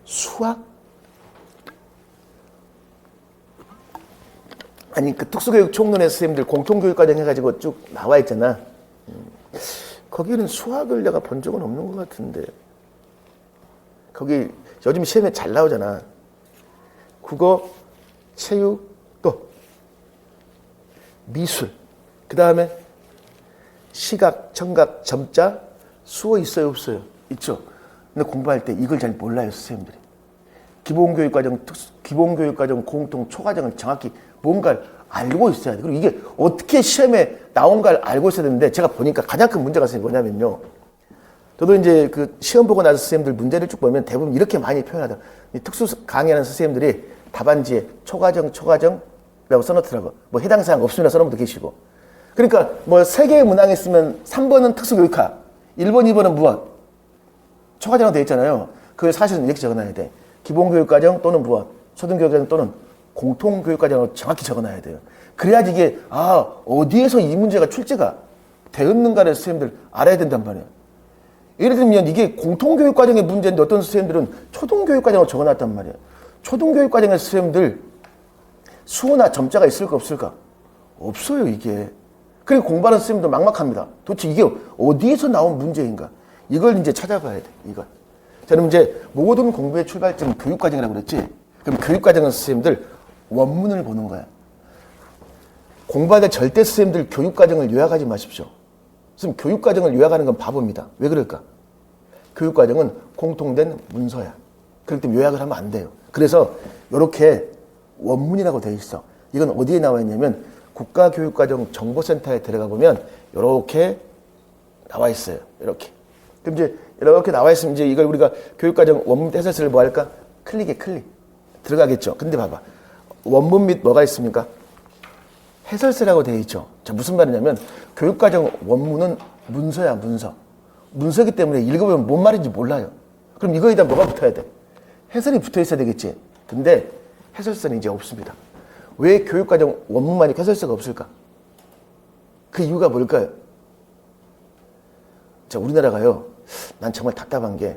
수학, 아니 그 특수교육 총론의 선생님들 공통교육과정 해가지고 쭉 나와 있잖아. 거기는 수학을 내가 본 적은 없는 것 같은데. 거기 요즘 시험에 잘 나오잖아. 국어, 체육, 또 미술, 그 다음에 시각, 청각, 점자, 수어 있어요, 없어요? 있죠. 근데 공부할 때 이걸 잘 몰라요, 선생님들이. 기본교육과정, 공통, 초과정을 정확히 뭔가를 알고 있어야 돼. 그리고 이게 어떻게 시험에 나온 걸 알고 있어야 되는데, 제가 보니까 가장 큰 문제가 뭐냐면요. 저도 이제 그 시험 보고 나서 선생님들 문제를 쭉 보면 대부분 이렇게 많이 표현하더라고요. 특수 강의하는 선생님들이 답안지에 초과정이라고 써놓더라고. 뭐 해당 사항 없으면 써놓은 분도 계시고. 그러니까 뭐 3개의 문항이 있으면 3번은 특수교육학, 1번, 2번은 무엇? 초과정으로 되어 있잖아요. 그걸 사실은 이렇게 적어놔야 돼. 기본교육과정 또는 무엇? 초등교육과정 또는 공통교육과정으로 정확히 적어놔야 돼요. 그래야지 이게 어디에서 이 문제가 출제가 되었는가를 선생님들 알아야 된단 말이에요. 예를 들면 이게 공통교육과정의 문제인데 어떤 선생님들은 초등교육과정으로 적어놨단 말이에요. 초등교육과정의 선생님들 수어나 점자가 있을까 없을까? 없어요, 이게. 그리고 공부하는 선생님도 막막합니다. 도대체 이게 어디에서 나온 문제인가? 이걸 이제 찾아봐야 돼, 이걸. 저는 이제 모든 공부의 출발점은 교육과정이라고 그랬지. 그럼 교육과정은 선생님들 원문을 보는 거야. 공부할 때 절대 선생님들 교육과정을 요약하지 마십시오. 선생님 교육과정을 요약하는 건 바보입니다. 왜 그럴까? 교육과정은 공통된 문서야. 그렇기 때문에 요약을 하면 안 돼요. 그래서 이렇게 원문이라고 되어 있어. 이건 어디에 나와 있냐면 국가교육과정 정보센터에 들어가 보면 이렇게 나와 있어요. 이렇게. 그럼 이제 이렇게 나와 있으면 이제 이걸 우리가 교육과정 원문 해설서를 뭐 할까? 클릭. 들어가겠죠. 근데 봐봐. 원문 및 뭐가 있습니까? 해설서라고 되어 있죠. 자, 무슨 말이냐면 교육과정 원문은 문서야, 문서. 문서기 때문에 읽어보면 뭔 말인지 몰라요. 그럼 이거에다 뭐가 붙어야 돼? 해설이 붙어 있어야 되겠지. 근데 해설서는 이제 없습니다. 왜 교육과정 원문만 있고 해설서가 없을까? 그 이유가 뭘까요? 자, 우리나라가요. 난 정말 답답한 게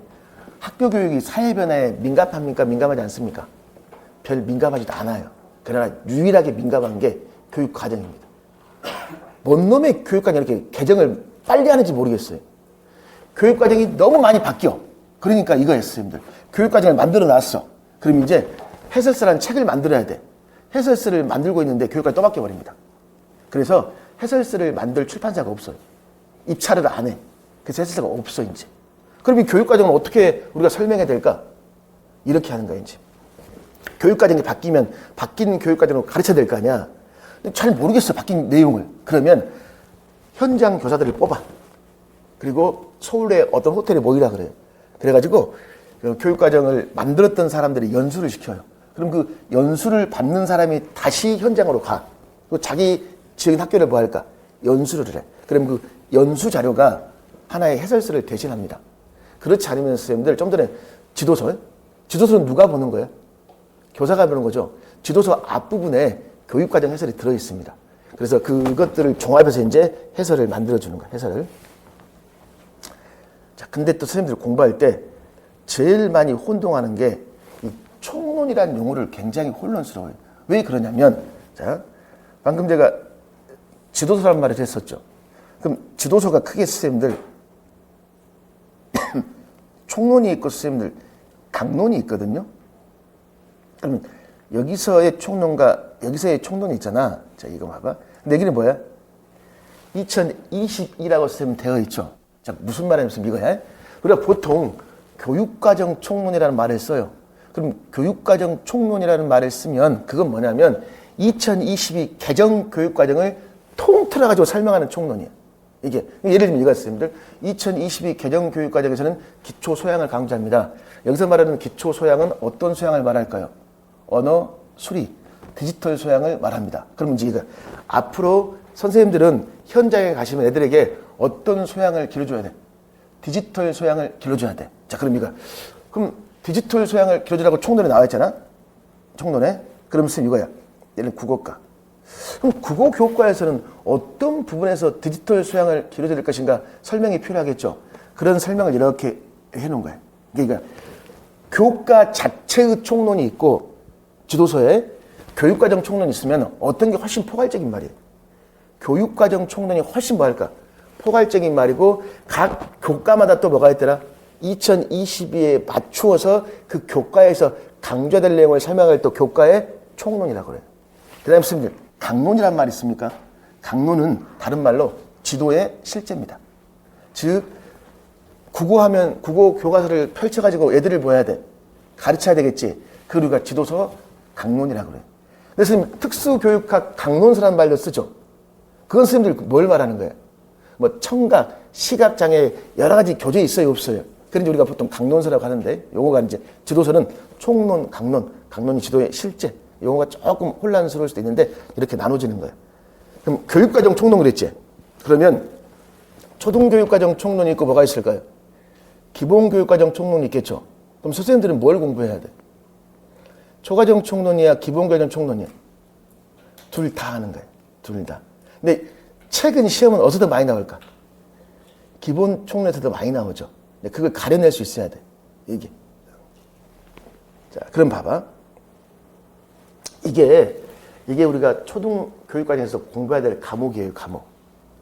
학교 교육이 사회 변화에 민감합니까? 민감하지 않습니까? 별 민감하지도 않아요. 그러나 유일하게 민감한 게 교육과정입니다. 뭔 놈의 교육과정이 이렇게 개정을 빨리 하는지 모르겠어요. 교육과정이 너무 많이 바뀌어. 그러니까 이거예요, 선생님들. 교육과정을 만들어 놨어. 그럼 이제 해설서라는 책을 만들어야 돼. 해설서를 만들고 있는데 교육과정이 또 바뀌어버립니다. 그래서 해설서를 만들 출판사가 없어요. 입찰을 안 해. 그래서 해설서가 없어, 이제. 그럼 이 교육과정을 어떻게 우리가 설명해야 될까? 이렇게 하는 거야, 이제. 교육과정이 바뀌면 바뀐 교육과정으로 가르쳐야 될 거 아니야. 근데 잘 모르겠어, 바뀐 내용을. 그러면 현장 교사들을 뽑아. 그리고 서울에 어떤 호텔에 모이라 그래요. 그래가지고 교육과정을 만들었던 사람들이 연수를 시켜요. 그럼 그 연수를 받는 사람이 다시 현장으로 가. 또 자기 지역인 학교를 뭐 할까? 연수를 해. 그럼 그 연수 자료가 하나의 해설서를 대신합니다. 그렇지 않으면 선생님들 좀 전에 지도서는 누가 보는 거예요? 교사가 보는 거죠. 지도서 앞부분에 교육과정 해설이 들어있습니다. 그래서 그것들을 종합해서 이제 해설을 만들어주는 거예요. 해설을. 자, 근데 또 선생님들 공부할 때 제일 많이 혼동하는 게 이 총론이라는 용어를 굉장히 혼란스러워요. 왜 그러냐면, 자, 방금 제가 지도서란 말을 했었죠. 그럼 지도서가 크게 선생님들 총론이 있고 선생님들 강론이 있거든요. 그러면 여기서의 총론과 여기서의 총론이 있잖아. 자, 이거 봐봐. 근데 여기는 뭐야? 2022라고 선생님 되어 있죠. 자, 무슨 말이냐면 이거야. 우리가 보통 교육과정 총론이라는 말을 써요. 그럼 교육과정 총론이라는 말을 쓰면 그건 뭐냐면 2022 개정 교육과정을 통틀어 가지고 설명하는 총론이에요. 이게 예를 들면 이거 선생님들 2022 개정 교육과정에서는 기초 소양을 강조합니다. 여기서 말하는 기초 소양은 어떤 소양을 말할까요? 언어, 수리, 디지털 소양을 말합니다. 그럼 이제 이거 앞으로 선생님들은 현장에 가시면 애들에게 어떤 소양을 길러줘야 돼? 디지털 소양을 길러줘야 돼. 자, 그럼 이거 그럼 디지털 소양을 길러주라고 총론에 나와 있잖아. 총론에. 그럼 선생님 이거야. 예를 들면 국어과. 그럼 국어 교과에서는 어떤 부분에서 디지털 소양을 길러줄 것인가 설명이 필요하겠죠. 그런 설명을 이렇게 해놓은 거예요. 그러니까 교과 자체의 총론이 있고 지도서에 교육과정 총론이 있으면 어떤 게 훨씬 포괄적인 말이에요. 교육과정 총론이 훨씬 뭐할까? 포괄적인 말이고 각 교과마다 또 뭐가 있더라? 2022에 맞추어서 그 교과에서 강조될 내용을 설명할 또 교과의 총론이라고 그래요. 그 다음에 선생님 강론이란 말이 있습니까? 강론은 다른 말로 지도의 실제입니다. 즉 국어하면 국어 교과서를 펼쳐가지고 애들을 뭐 해야 돼? 가르쳐야 되겠지. 그 우리가 지도서 강론이라고 그래요. 그래서 선생님 특수교육학 강론서라는 말도 쓰죠. 그건 선생님들 뭘 말하는 거예요? 뭐 청각, 시각장애 여러 가지 교재 있어요, 없어요? 그런데 우리가 보통 강론서라고 하는데 용어가 이제 지도서는 총론, 강론이 지도의 실제. 용어가 조금 혼란스러울 수도 있는데 이렇게 나눠지는 거예요. 그럼 교육과정 총론 그랬지? 그러면 초등교육과정 총론이 있고 뭐가 있을까요? 기본교육과정 총론이 있겠죠? 그럼 선생님들은 뭘 공부해야 돼? 초과정 총론이야, 기본교육과정 총론이야? 둘 다 하는 거예요. 둘 다. 근데 최근 시험은 어디서 더 많이 나올까? 기본 총론에서 더 많이 나오죠. 근데 그걸 가려낼 수 있어야 돼. 이게. 자, 그럼 봐봐. 이게 우리가 초등교육과정에서 공부해야 될 과목이에요, 과목.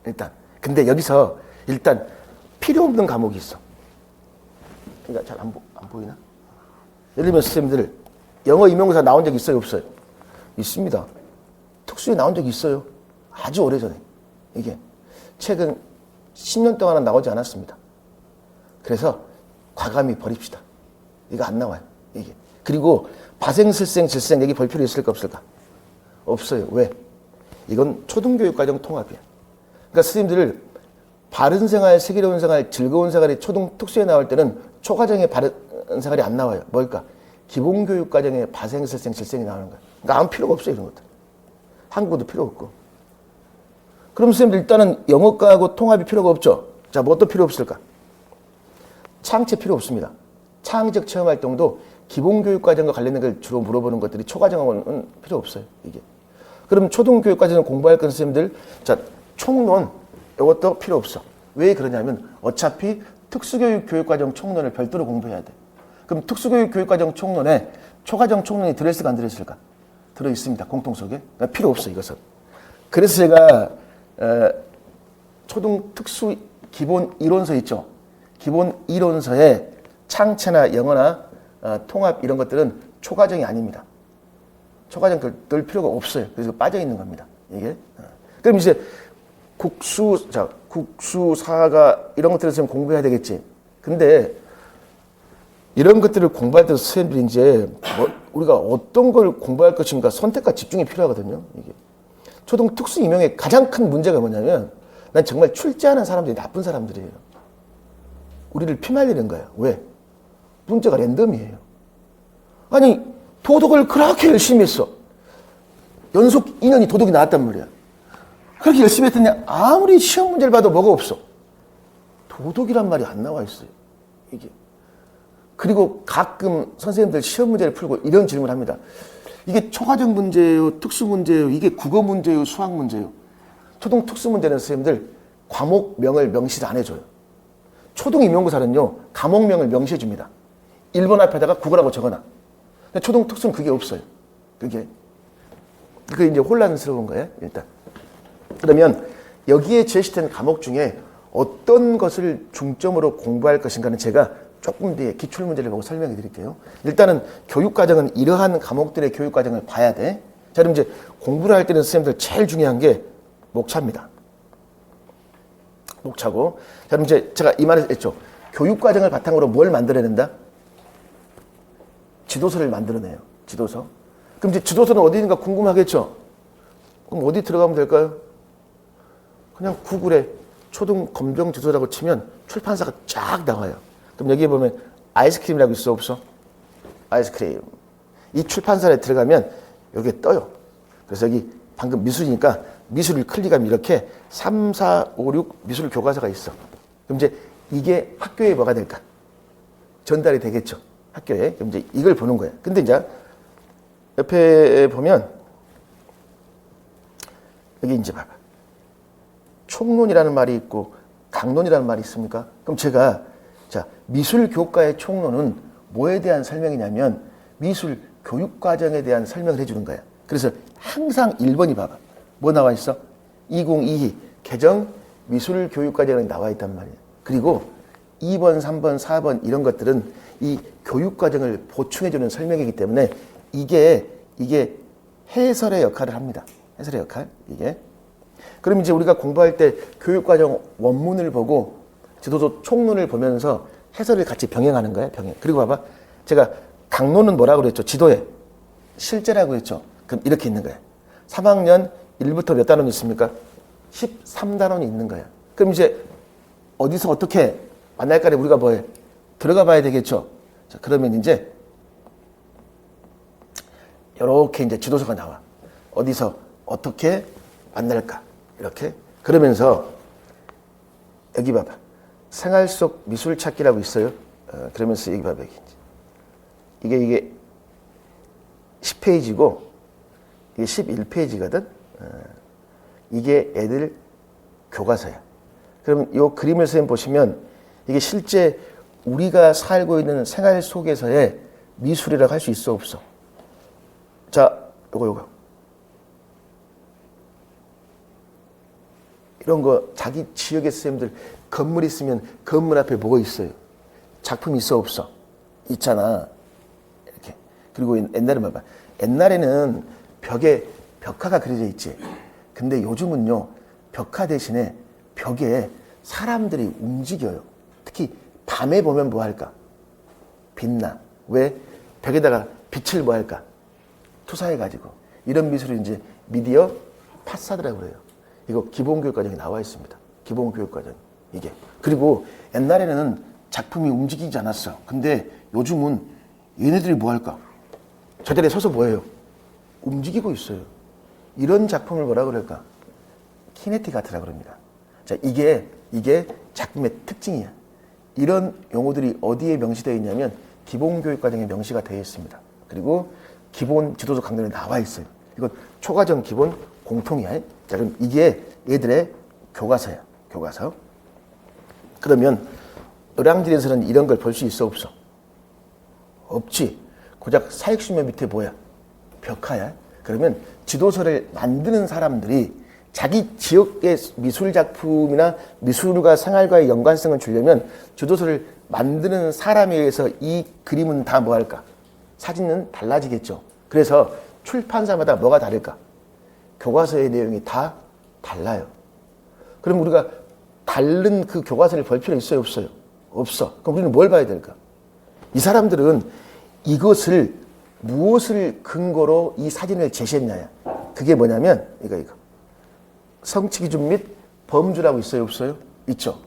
일단. 근데 여기서 일단 필요 없는 과목이 있어. 그러니까 잘 안 보이나? 예를 들면 선생님들 영어 임용고사 나온 적 있어요, 없어요? 있습니다. 특수에 나온 적이 있어요. 아주 오래전에. 이게 최근 10년 동안은 나오지 않았습니다. 그래서 과감히 버립시다. 이거 안 나와요. 이게. 그리고 바생슬생, 질생 여기 볼 필요 있을까 없을까? 없어요. 왜? 이건 초등교육과정 통합이야. 그러니까 선생님들 바른생활, 슬기로운 생활, 즐거운 생활이 초등 특수에 나올 때는 초과정의 바른 생활이 안 나와요. 뭘까? 기본교육과정의 바생슬생, 질생이 나오는 거야. 그러니까 아무 필요가 없어요. 이런 것들. 한국어도 필요 없고. 그럼 선생님들 일단은 영어과하고 통합이 필요가 없죠. 자, 뭐 또 필요 없을까? 창체 필요 없습니다. 창의적 체험활동도 기본교육과정과 관련된 걸 주로 물어보는 것들이 초과정하고는 필요 없어요. 이게. 그럼 초등교육과정은 공부할 건 선생님들, 자, 총론, 이것도 필요 없어. 왜 그러냐면 어차피 특수교육 교육과정 총론을 별도로 공부해야 돼. 그럼 특수교육 교육과정 총론에 초과정 총론이 들어있을까 안 들어있을까? 들어있습니다. 공통속에. 그러니까 필요 없어, 이것은. 그래서 제가 초등 특수 기본 이론서 있죠. 기본 이론서에 창체나 영어나 통합 이런 것들은 초과정이 아닙니다. 초과정 들 필요가 없어요. 그래서 빠져 있는 겁니다. 이게. 그럼 이제 국수, 사가 이런 것들을 좀 공부해야 되겠지. 근데 이런 것들을 공부할 때 선생님들이 이제 우리가 어떤 걸 공부할 것인가 선택과 집중이 필요하거든요. 이게. 초등 특수 임용의 가장 큰 문제가 뭐냐면 난 정말 출제하는 사람들이 나쁜 사람들이에요. 우리를 피말리는 거예요. 왜? 문제가 랜덤이에요. 아니 도덕을 그렇게 열심히 했어. 연속 2년이 도덕이 나왔단 말이야. 그렇게 열심히 했더니 아무리 시험 문제를 봐도 뭐가 없어. 도덕이란 말이 안 나와 있어요. 이게. 그리고 가끔 선생님들 시험 문제를 풀고 이런 질문을 합니다. 이게 초과정 문제예요? 특수 문제예요? 이게 국어 문제예요? 수학 문제예요? 초등 특수 문제는 선생님들 과목명을 명시를 안 해줘요. 초등 임용고사는요. 과목명을 명시해 줍니다. 1번 앞에다가 국어라고 적어놔. 근데 초등 특수는 그게 없어요. 그게 이제 혼란스러운 거예요. 일단. 그러면 여기에 제시된 과목 중에 어떤 것을 중점으로 공부할 것인가는 제가 조금 뒤에 기출문제를 보고 설명해 드릴게요. 일단은 교육과정은 이러한 과목들의 교육과정을 봐야 돼. 자, 그럼 이제 공부를 할 때는 선생님들 제일 중요한 게 목차입니다. 목차고. 자, 그럼 이제 제가 이 말을 했죠. 교육과정을 바탕으로 뭘 만들어낸다? 지도서를 만들어내요. 지도서. 그럼 이제 지도서는 어디 있는가 궁금하겠죠? 그럼 어디 들어가면 될까요? 그냥 구글에 초등 검정 지도서라고 치면 출판사가 쫙 나와요. 그럼 여기에 보면 아이스크림이라고 있어 없어? 아이스크림. 이 출판사에 들어가면 여기에 떠요. 그래서 여기 방금 미술이니까 미술을 클릭하면 이렇게 3, 4, 5, 6 미술 교과서가 있어. 그럼 이제 이게 학교에 뭐가 될까? 전달이 되겠죠. 학교에. 그럼 이제 이걸 보는 거야. 근데 이제 옆에 보면 여기 이제 봐봐. 총론이라는 말이 있고 강론이라는 말이 있습니까? 그럼 제가 자, 미술 교과의 총론은 뭐에 대한 설명이냐면 미술 교육 과정에 대한 설명을 해주는 거야. 그래서 항상 1번이 봐봐. 뭐 나와 있어? 2022 개정 미술 교육 과정에 나와 있단 말이야. 그리고 2번, 3번, 4번 이런 것들은 이 교육 과정을 보충해주는 설명이기 때문에 이게 해설의 역할을 합니다. 해설의 역할, 이게. 그럼 이제 우리가 공부할 때 교육과정 원문을 보고 지도서 총론을 보면서 해설을 같이 병행하는 거예요, 병행. 그리고 봐봐. 제가 강론은 뭐라고 그랬죠? 지도에. 실제라고 했죠? 그럼 이렇게 있는 거예요. 3학년 1부터 몇 단원이 있습니까? 13단원이 있는 거예요. 그럼 이제 어디서 어떻게 만날까를 우리가 뭐해? 들어가 봐야 되겠죠? 자, 그러면 이제 이렇게 이제 지도서가 나와. 어디서 어떻게 만날까? 이렇게. 그러면서 여기 봐봐. 생활 속 미술 찾기라고 있어요. 그러면서 여기 봐봐. 이게 10페이지고 이게 11페이지거든. 이게 애들 교과서야. 그럼 이 그림을 선생님 보시면 이게 실제 우리가 살고 있는 생활 속에서의 미술이라고 할 수 있어 없어? 자, 요거. 이런 거 자기 지역의 선생님들 건물 있으면 건물 앞에 뭐 있어요? 작품 있어 없어? 있잖아. 이렇게. 그리고 옛날에 봐봐. 옛날에는 벽에 벽화가 그려져 있지. 근데 요즘은요. 벽화 대신에 벽에 사람들이 움직여요. 특히 밤에 보면 뭐 할까? 빛나. 왜? 벽에다가 빛을 뭐 할까? 투사해가지고. 이런 미술을 이제 미디어 파사드라고 그래요. 이거 기본교육과정에 나와 있습니다. 기본교육과정. 이게. 그리고 옛날에는 작품이 움직이지 않았어. 근데 요즘은 얘네들이 뭐 할까? 저 자리에 서서 뭐 해요? 움직이고 있어요. 이런 작품을 뭐라 그럴까? 키네틱 아트라 그럽니다. 자, 이게 작품의 특징이야. 이런 용어들이 어디에 명시되어 있냐면 기본교육과정에 명시가 되어 있습니다. 그리고 기본 지도서 강론에 나와 있어요. 이건 초과정 기본 공통이야. 자, 그럼 이게 얘들의 교과서야. 교과서. 그러면 노량진에서는 이런 걸 볼 수 있어 없어? 없지. 고작 사익수면 밑에 뭐야? 벽화야. 그러면 지도서를 만드는 사람들이 자기 지역의 미술 작품이나 미술과 생활과의 연관성을 주려면 지도서를 만드는 사람에 의해서 이 그림은 다 뭐 할까? 사진은 달라지겠죠. 그래서 출판사마다 뭐가 다를까? 교과서의 내용이 다 달라요. 그럼 우리가 다른 그 교과서를 볼 필요 있어요, 없어요? 없어. 그럼 우리는 뭘 봐야 될까? 이 사람들은 이것을 무엇을 근거로 이 사진을 제시했냐야. 그게 뭐냐면 이거 성취 기준 및 범주라고 있어요, 없어요? 있죠.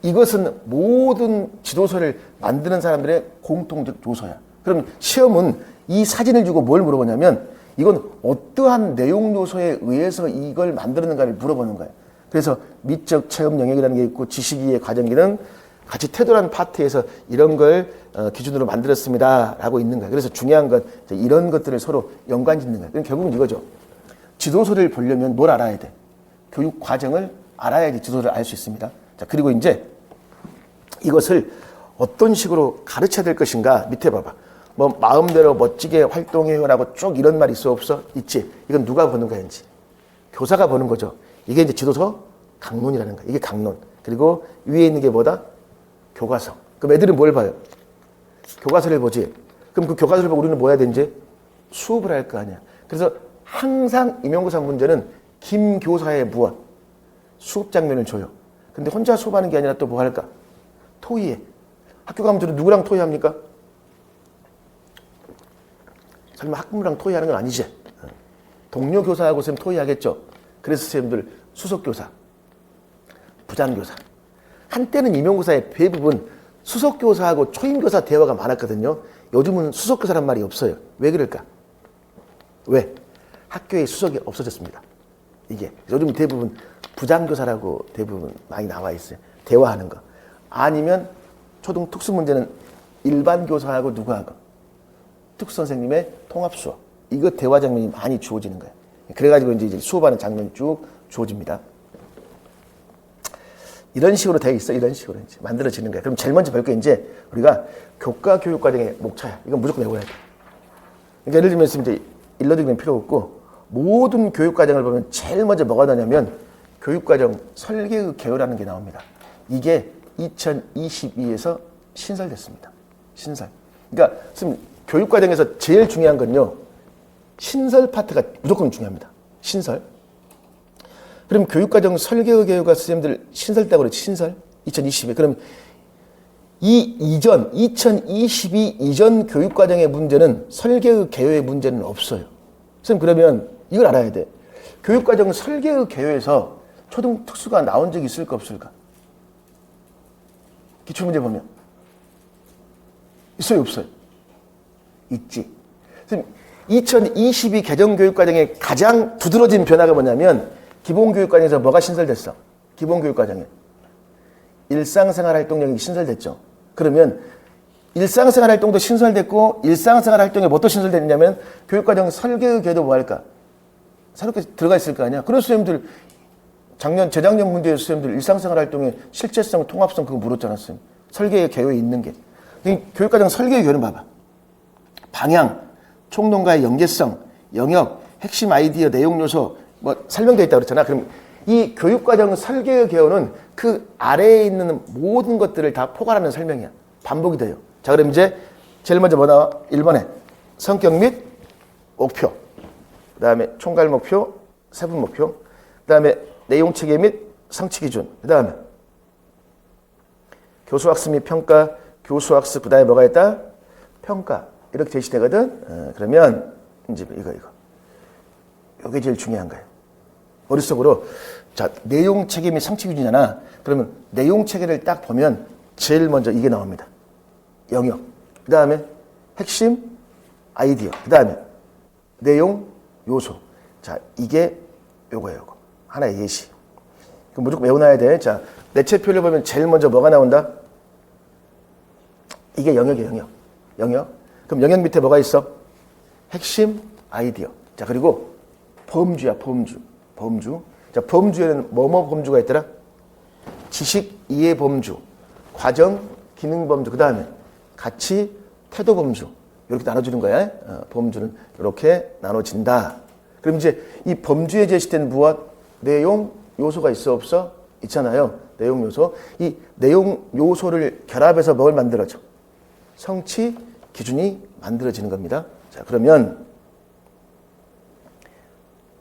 이것은 모든 지도서를 만드는 사람들의 공통적 요소야. 그럼 시험은 이 사진을 주고 뭘 물어보냐면 이건 어떠한 내용 요소에 의해서 이걸 만들었는가를 물어보는 거예요. 그래서 미적 체험 영역이라는 게 있고 지식이의 과정 기능, 같이 태도라는 파트에서 이런 걸 기준으로 만들었습니다 라고 있는 거예요. 그래서 중요한 건 이런 것들을 서로 연관 짓는 거예요. 그럼 결국은 이거죠. 지도서를 보려면 뭘 알아야 돼? 교육 과정을 알아야지 지도서를 알 수 있습니다. 자, 그리고 이제 이것을 어떤 식으로 가르쳐야 될 것인가 밑에 봐봐. 뭐 마음대로 멋지게 활동해요라고 쭉 이런 말 있어 없어? 있지. 이건 누가 보는 거인지 교사가 보는 거죠. 이게 이제 지도서 강론이라는 거야. 이게 강론. 그리고 위에 있는 게 뭐다? 교과서. 그럼 애들은 뭘 봐요? 교과서를 보지. 그럼 그 교과서를 보고 우리는 뭐 해야 되는지? 수업을 할 거 아니야. 그래서 항상 임용고사 문제는 김 교사의 무엇? 수업 장면을 줘요. 근데 혼자 수업하는 게 아니라 또 뭐 할까? 토의해. 학교 가면 저는 누구랑 토의합니까? 설마 학부모랑 토의하는 건 아니지? 동료 교사하고 선생님 토의하겠죠? 그래서 선생님들 수석교사, 부장교사. 한때는 임용고사의 대부분 수석교사하고 초임교사 대화가 많았거든요. 요즘은 수석교사란 말이 없어요. 왜 그럴까? 왜? 학교에 수석이 없어졌습니다. 이게 요즘 대부분 부장교사라고 대부분 많이 나와 있어요. 대화하는 거. 아니면 초등 특수 문제는 일반 교사하고 누구하고 특수 선생님의 통합 수업. 이거 대화 장면이 많이 주어지는 거예요. 그래가지고 이제 수업하는 장면이 쭉 주어집니다. 이런 식으로 되어 있어. 이런 식으로 이제 만들어지는 거예요. 그럼 제일 먼저 볼 게 이제 우리가 교과 교육 과정의 목차야. 이건 무조건 외워야 돼. 그러니까 예를 들면 이제 일러드리면 필요 없고 모든 교육 과정을 보면 제일 먼저 뭐가 나냐면 교육 과정 설계의 개요라는 게 나옵니다. 이게 2022에서 신설됐습니다. 신설. 그러니까 지금 교육 과정에서 제일 중요한 건요. 신설 파트가 무조건 중요합니다. 신설. 그럼 교육과정 설계의 개요가 선생님들 신설 때고 그랬지, 신설? 2020에. 그럼 이 이전, 2022 이전 교육과정의 문제는 설계의 개요의 문제는 없어요. 선생님, 그러면 이걸 알아야 돼. 교육과정 설계의 개요에서 초등 특수가 나온 적이 있을까, 없을까? 기출문제 보면. 있어요, 없어요? 있지. 선생님, 2022 개정 교육과정의 가장 두드러진 변화가 뭐냐면 기본교육과정에서 뭐가 신설됐어? 기본교육과정에. 일상생활활동령이 신설됐죠. 그러면 일상생활활동도 신설됐고 일상생활활동에 뭐 또 신설됐냐면 교육과정 설계의 개요도 뭐 할까? 새롭게 들어가 있을 거 아니야? 그런 선생님들 재작년 문제에서 선생님들 일상생활활동의 실제성, 통합성 그거 물었잖아. 선생님. 설계의 개요에 있는 게. 교육과정 설계의 개요는 봐봐. 방향, 총론과의 연계성, 영역, 핵심 아이디어, 내용 요소 뭐 설명되어 있다고 그랬잖아. 그럼 이 교육과정 설계의 개요는 그 아래에 있는 모든 것들을 다 포괄하는 설명이야. 반복이 돼요. 자, 그럼 이제 제일 먼저 뭐 나와? 1번에 성격 및 목표. 그 다음에 총괄 목표, 세분 목표. 그 다음에 내용 체계 및 성취 기준. 그 다음에 교수학습 및 평가, 교수학습. 그 다음에 뭐가 있다? 평가. 이렇게 제시되거든. 그러면 이제 이거. 이게 제일 중요한 거예요. 머릿속으로 자 내용 체계 및 성취 기준이잖아. 그러면 내용 체계를 딱 보면 제일 먼저 이게 나옵니다. 영역. 그 다음에 핵심 아이디어. 그 다음에 내용 요소. 자 이게 요거예요. 요거. 하나의 예시. 그럼 무조건 외워놔야 돼. 자 내체표를 보면 제일 먼저 뭐가 나온다? 이게 영역이에요. 영역. 그럼 영역 밑에 뭐가 있어? 핵심 아이디어. 자 그리고 범주야, 범주. 자, 범주에는 뭐뭐 범주가 있더라? 지식, 이해 범주, 과정, 기능 범주, 그 다음에 가치, 태도 범주. 이렇게 나눠주는 거야. 범주는 이렇게 나눠진다. 그럼 이제 이 범주에 제시된 무엇? 내용, 요소가 있어, 없어? 있잖아요. 내용 요소. 이 내용 요소를 결합해서 뭘 만들어줘? 성취 기준이 만들어지는 겁니다. 자, 그러면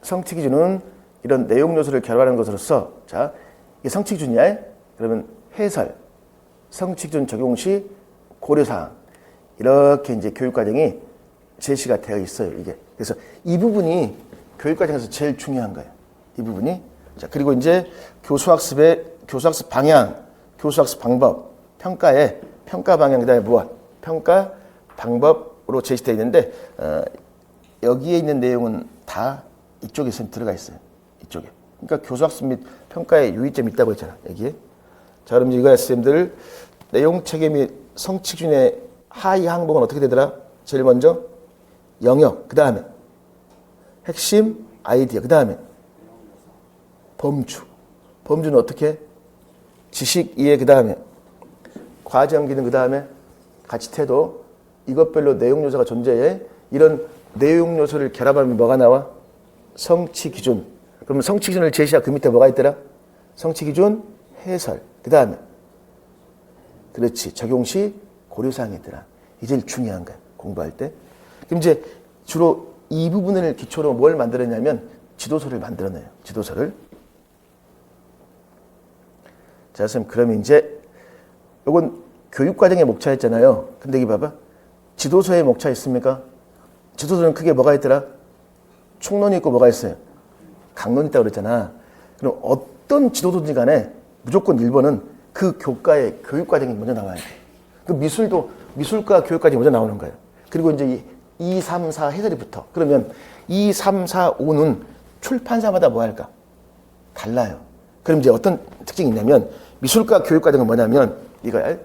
성취 기준은 이런 내용 요소를 결합하는 것으로서 자, 이게 성취 기준이야. 그러면 해설, 성취 기준 적용 시 고려 사항. 이렇게 이제 교육 과정이 제시가 되어 있어요, 이게. 그래서 이 부분이 교육 과정에서 제일 중요한 거예요. 이 부분이. 자, 그리고 이제 교수학습 방향, 교수학습 방법, 평가의 평가 방향 그다음에 무엇? 평가 방법으로 제시되어 있는데 여기에 있는 내용은 다 이쪽에 들어가 있어요. 이쪽에. 그러니까 교수학습 및 평가에 유의점이 있다고 했잖아. 여기에. 자, 그럼 이거 선생님들 내용 체계 및 성취 기준의 하위 항목은 어떻게 되더라? 제일 먼저 영역, 그 다음에 핵심 아이디어, 그 다음에 범주. 범주는 어떻게? 지식 이해, 그 다음에 과정 기능, 그 다음에 가치 태도. 이것별로 내용 요소가 존재해. 이런 내용 요소를 결합하면 뭐가 나와? 성취 기준. 그러면 성취 기준을 제시한 그 밑에 뭐가 있더라? 성취 기준 해설. 그 다음에 그렇지 적용 시 고려사항이 있더라. 이게 제일 중요한 거야. 공부할 때. 그럼 이제 주로 이 부분을 기초로 뭘 만들었냐면 지도서를 만들어내요. 지도서를. 자, 선생님, 그러면 이제 요건 교육과정의 목차였잖아요. 근데 여기 봐봐. 지도서의 목차 있습니까? 지도서는 크게 뭐가 있더라? 총론이 있고 뭐가 있어요? 강론이 있다고 그랬잖아. 그럼 어떤 지도서든지 간에 무조건 1번은 그 교과의 교육과정이 먼저 나와야 돼. 그 미술도 미술과 교육과정이 먼저 나오는 거예요. 그리고 이제 2, 3, 4 해설이 붙어. 그러면 2, 3, 4, 5는 출판사마다 뭐 할까? 달라요. 그럼 이제 어떤 특징이 있냐면 미술과 교육과정은 뭐냐면 이거야.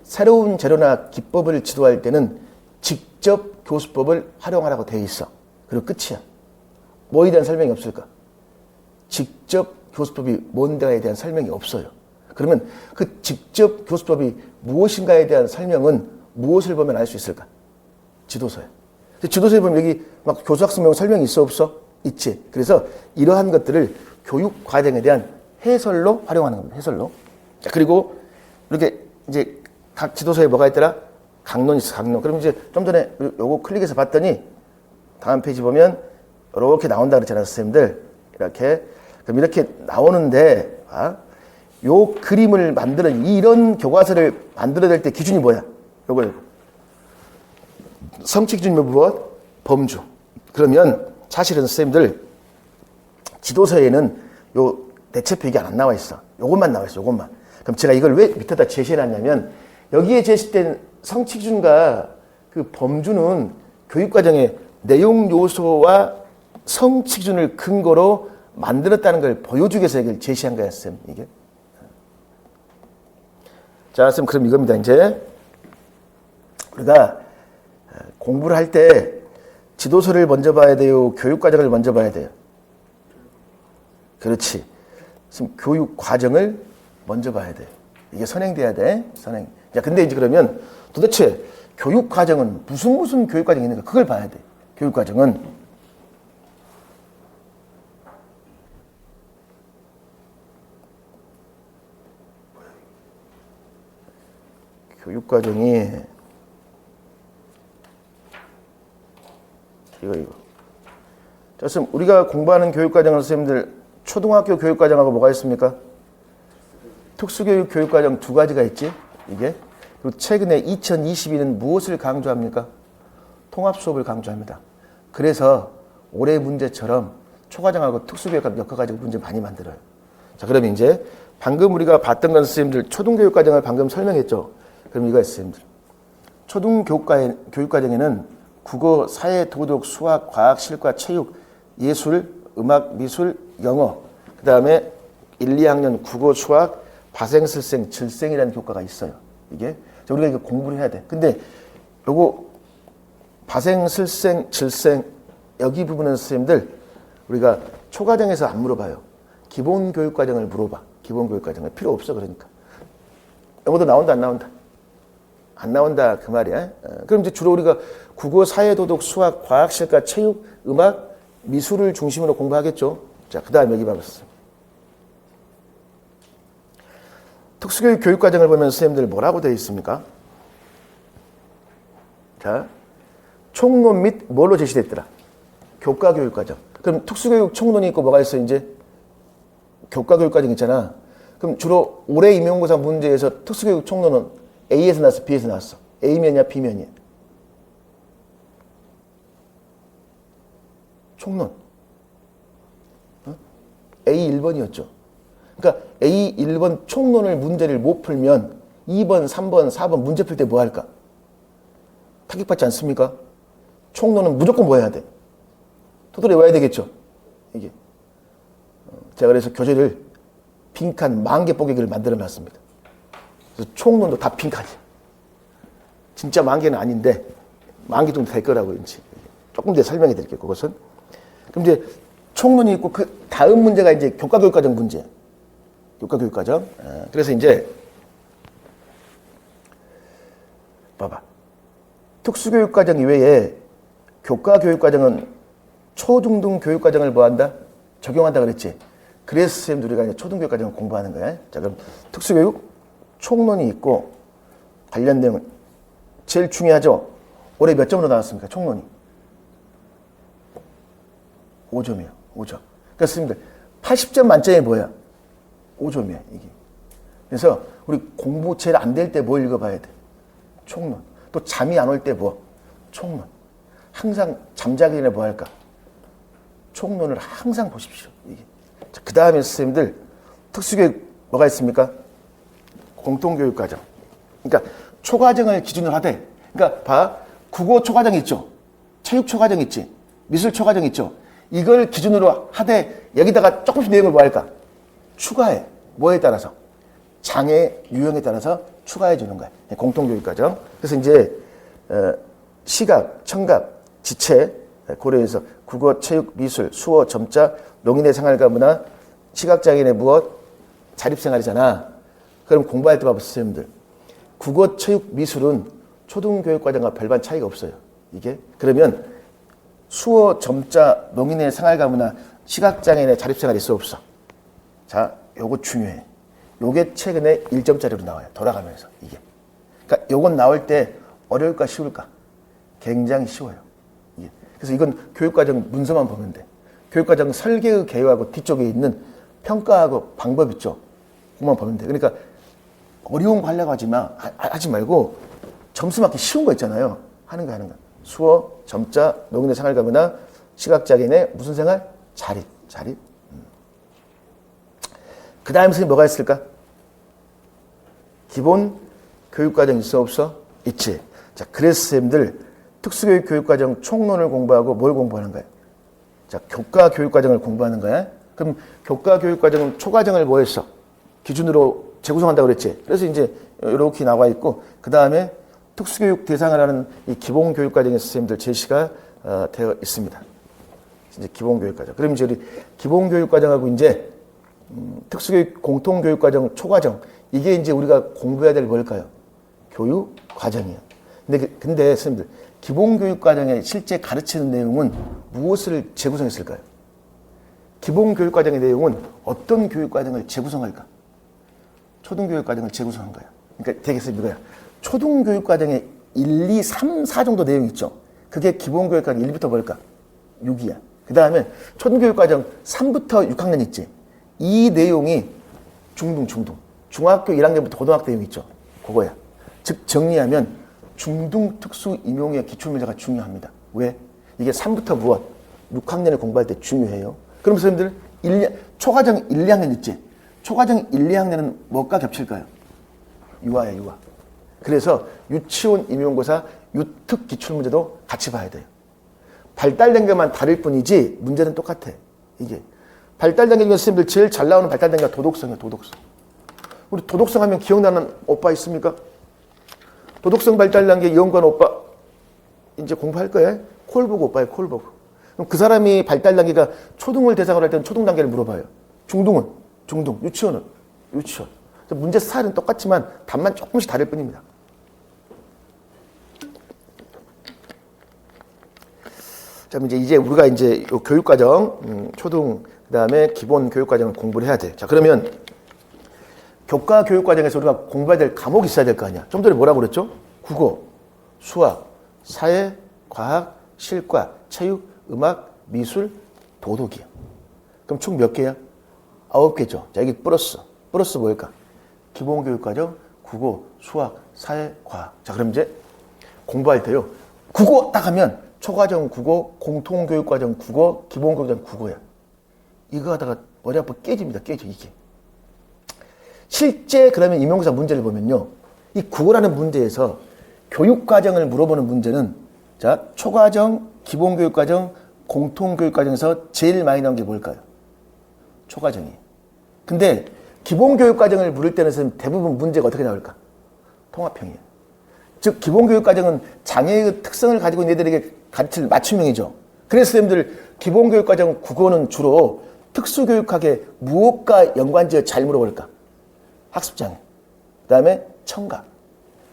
새로운 재료나 기법을 지도할 때는 직접 교수법을 활용하라고 돼 있어. 그리고 끝이야. 뭐에 대한 설명이 없을까? 직접 교수법이 뭔가에 대한 설명이 없어요. 그러면 그 직접 교수법이 무엇인가에 대한 설명은 무엇을 보면 알 수 있을까? 지도서에. 지도서에 보면 여기 막 교수학습용 설명이 있어 없어? 있지. 그래서 이러한 것들을 교육 과정에 대한 해설로 활용하는 겁니다. 해설로. 자, 그리고 이렇게 이제 각 지도서에 뭐가 있더라? 강론이 있어, 강론. 그럼 이제 좀 전에 요거 클릭해서 봤더니 다음 페이지 보면 이렇게 나온다 그랬잖아요, 선생님들. 이렇게. 그럼 이렇게 나오는데, 요 그림을 이런 교과서를 만들어낼 때 기준이 뭐야? 요거. 성취 기준이 무엇? 범주. 그러면 사실은 선생님들 지도서에는 요 대체표 이게 안 나와 있어. 요것만 나와 있어, 요것만. 그럼 제가 이걸 왜 밑에다 제시해놨냐면 여기에 제시된 성취 기준과 그 범주는 교육과정의 내용 요소와 성취 기준을 근거로 만들었다는 걸 보여주기 위해서 이걸 제시한 거야, 쌤. 이게. 자, 쌤, 그럼 이겁니다. 이제 우리가 공부를 할 때 지도서를 먼저 봐야 돼요? 교육과정을 먼저 봐야 돼요? 그렇지. 지금 교육과정을 먼저 봐야 돼. 이게 선행돼야 돼. 선행. 자, 근데 이제 그러면 도대체 교육과정은 무슨 교육과정이 있는가? 그걸 봐야 돼. 교육과정은. 교육과정이 이거. 자, 선생님, 우리가 공부하는 교육과정은 선생님들 초등학교 교육과정하고 뭐가 있습니까? 특수교육 교육과정 두 가지가 있지. 이게. 그리고 최근에 2022는 무엇을 강조합니까? 통합수업을 강조합니다. 그래서 올해 문제처럼 초과정하고 특수교육과정 엮어가지고 문제 많이 만들어요. 자, 그럼 이제 방금 우리가 봤던 건 선생님들 초등교육과정을 방금 설명했죠. 그럼 이거 선생님들. 초등교육과정에는 국어, 사회, 도덕, 수학, 과학, 실과, 체육, 예술, 음악, 미술, 영어. 그 다음에 1, 2학년 국어, 수학, 바생슬생, 질생이라는 교과가 있어요. 이게. 우리가 이거 공부를 해야 돼. 근데 요거 바생슬생, 질생 여기 부분은 선생님들 우리가 초과정에서 안 물어봐요. 기본교육과정을 물어봐. 기본교육과정을 필요 없어 그러니까. 영어도 나온다 안 나온다? 안 나온다 그 말이야. 그럼 이제 주로 우리가 국어, 사회, 도덕, 수학, 과학, 실과, 체육, 음악, 미술을 중심으로 공부하겠죠. 자, 그 다음에 여기 봐봤어. 특수교육 교육과정을 보면 선생님들 뭐라고 되어 있습니까? 자, 총론 및 뭘로 제시됐더라? 교과교육과정. 그럼 특수교육 총론이 있고 뭐가 있어 이제? 교과교육과정 있잖아. 그럼 주로 올해 임용고사 문제에서 특수교육 총론은 A에서 나왔어, B에서 나왔어? A면이야, B면이야? 총론. A 1번이었죠. 그러니까 A 1번 총론을 문제를 못 풀면 2번, 3번, 4번 문제 풀 때 뭐 할까? 타격받지 않습니까? 총론은 무조건 뭐 해야 돼? 토토리 외워야 되겠죠. 이게. 제가 그래서 교재를 빈칸 10,000개 뽀개기를 만들어 놨습니다. 그래서 총론도 다 빈칸이야. 진짜 10,000개는 아닌데 10,000개 정도 될 거라고 이제 조금 더 설명해 드릴게요. 그것은. 그럼 이제 총론이 있고 그 다음 문제가 이제 교과교육과정 문제. 교과교육과정. 그래서 이제 봐봐. 특수교육과정 이외에 교과교육과정은 초중등 교육과정을 뭐 한다? 적용한다 그랬지. 그래서 선생님들 우리가 이제 초등교육과정을 공부하는 거야. 자, 그럼 특수교육 총론이 있고 관련 내용은 제일 중요하죠. 올해 몇 점으로 나왔습니까? 총론이. 5점이에요. 5점. 그렇습니다. 80점 만점에 뭐야? 5점이야, 이게. 그래서 우리 공부 제일 안 될 때 뭐 읽어봐야 돼? 총론. 또 잠이 안 올 때 뭐? 총론. 항상 잠자기 전에 뭐 할까? 총론을 항상 보십시오. 이게. 그 다음에 선생님들, 특수교육 뭐가 있습니까? 공통교육과정. 그러니까 초과정을 기준으로 하되, 그러니까 봐. 국어 초과정 있죠? 체육 초과정 있지? 미술 초과정 있죠? 이걸 기준으로 하되 여기다가 조금씩 내용을 뭐 할까? 추가해. 뭐에 따라서? 장애 유형에 따라서 추가해 주는 거야. 공통교육과정. 그래서 이제 시각, 청각, 지체 고려해서 국어, 체육, 미술, 수어, 점자, 농인의 생활과 문화, 시각장애인의 무엇? 자립생활이잖아. 그럼 공부할 때 봐봐, 선생님들. 국어, 체육, 미술은 초등교육과정과 별반 차이가 없어요. 이게. 그러면 수어, 점자, 농인의 생활과 문화, 시각장애인의 자립생활이 있어 없어? 자, 요거 중요해. 요게 최근에 1점짜리로 나와요. 돌아가면서 이게. 그러니까 요건 나올 때 어려울까 쉬울까? 굉장히 쉬워요. 이게. 그래서 이건 교육과정 문서만 보면 돼. 교육과정 설계의 개요하고 뒤쪽에 있는 평가하고 방법 있죠. 그것만 보면 돼. 그러니까 어려운 거 하려고 하지 말고 점수 맞기 쉬운 거 있잖아요. 하는 거. 수어, 점자, 농인의 생활과 문화, 시각장애인의 무슨 생활? 자립. 그 다음 선생님 뭐가 있을까? 기본 교육과정 있어 없어? 있지. 자, 그래서 선생님들 특수교육 교육과정 총론을 공부하고 뭘 공부하는 거야? 자, 교과 교육과정을 공부하는 거야. 그럼 교과 교육과정은 초과정을 뭐 했어? 기준으로 재구성한다고 그랬지. 그래서 이제 이렇게 나와 있고, 그 다음에 특수교육 대상을 하는 이 기본교육과정의 선생님들 제시가 되어 있습니다. 이제 기본교육과정. 그럼 이제 우리 기본교육과정하고 이제 특수교육 공통교육과정 초과정, 이게 이제 우리가 공부해야 될 뭘까요? 교육과정이에요. 근데 선생님들 기본교육과정에 실제 가르치는 내용은 무엇을 재구성했을까요? 기본교육과정의 내용은 어떤 교육과정을 재구성할까? 초등교육과정을 재구성한 거야. 그러니까 되겠어요, 이거야. 초등교육과정에 1, 2, 3, 4 정도 내용 있죠. 그게 기본교육과정 1부터 뭘까? 6이야. 그 다음에 초등교육과정 3부터 6학년 있지. 이 내용이 중등. 중학교 1학년부터 고등학교 내용 있죠. 그거야. 즉 정리하면 중등 특수 임용의 기출문제가 중요합니다. 왜? 이게 3부터 무엇? 6학년을 공부할 때 중요해요. 그럼 선생님들 초과정 1, 2학년 있지. 초과정 1, 2학년은 뭐가 겹칠까요? 유아야, 유아. 그래서 유치원 임용고사 유특 기출문제도 같이 봐야 돼요. 발달 단계만 다를 뿐이지 문제는 똑같아. 이게 발달 단계 중에 선생님들 제일 잘 나오는 발달 단계가 도덕성이에요. 도덕성. 우리 도덕성 하면 기억나는 오빠 있습니까? 도덕성 발달 단계 이용관 오빠 이제 공부할 거예요. 콜보그 오빠예요. 콜보그. 그럼 그 사람이 발달 단계가 초등을 대상으로 할 때는 초등 단계를 물어봐요. 중등은 중등, 유치원은 유치원. 문제 스타일은 똑같지만 답만 조금씩 다를 뿐입니다. 자, 이제 우리가 이제 교육과정, 초등, 그 다음에 기본 교육과정을 공부를 해야 돼. 자, 그러면 교과 교육과정에서 우리가 공부해야 될 과목이 있어야 될 거 아니야. 좀 전에 뭐라고 그랬죠? 국어, 수학, 사회, 과학, 실과, 체육, 음악, 미술, 도덕이야. 그럼 총 몇 개야? 9개죠. 자, 여기 플러스 뭘까? 기본교육과정, 국어, 수학, 사회, 과학. 자, 그럼 이제 공부할 때요. 국어 딱 하면 초과정 국어, 공통교육과정 국어, 기본교육과정 국어야. 이거 하다가 머리 아파 깨집니다. 깨져, 이게. 실제 그러면 임용고사 문제를 보면요. 이 국어라는 문제에서 교육과정을 물어보는 문제는 자, 초과정, 기본교육과정, 공통교육과정에서 제일 많이 나온 게 뭘까요? 초과정이에요. 근데 기본교육과정을 물을 때는 대부분 문제가 어떻게 나올까? 통합형이에요. 즉 기본교육과정은 장애의 특성을 가지고 있는 애들에게 가르칠 맞춤형이죠. 그래서 선생님들 기본교육과정 국어는 주로 특수교육학에 무엇과 연관지어 잘 물어볼까? 학습장애, 그 다음에 청각.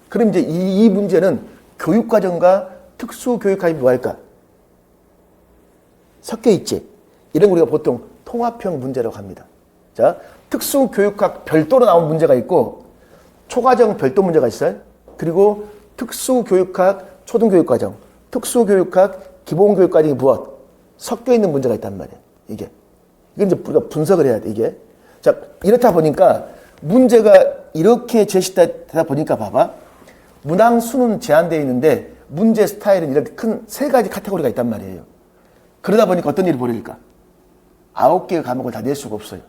그럼 이제 이 문제는 교육과정과 특수교육학이 뭐할까? 섞여 있지. 이런 거 우리가 보통 통합형 문제라고 합니다. 자, 특수교육학 별도로 나온 문제가 있고 초과정 별도 문제가 있어요. 그리고 특수교육학 초등교육과정, 특수교육학 기본교육과정이 무엇? 섞여 있는 문제가 있단 말이에요. 이게. 이건 이제 우리가 분석을 해야 돼, 이게. 자, 이렇다 보니까 문제가 이렇게 제시되다 보니까 봐봐. 문항수는 제한되어 있는데 문제 스타일은 이렇게 큰 세 가지 카테고리가 있단 말이에요. 그러다 보니까 어떤 일이 벌어질까? 9개의 과목을 다 낼 수가 없어요.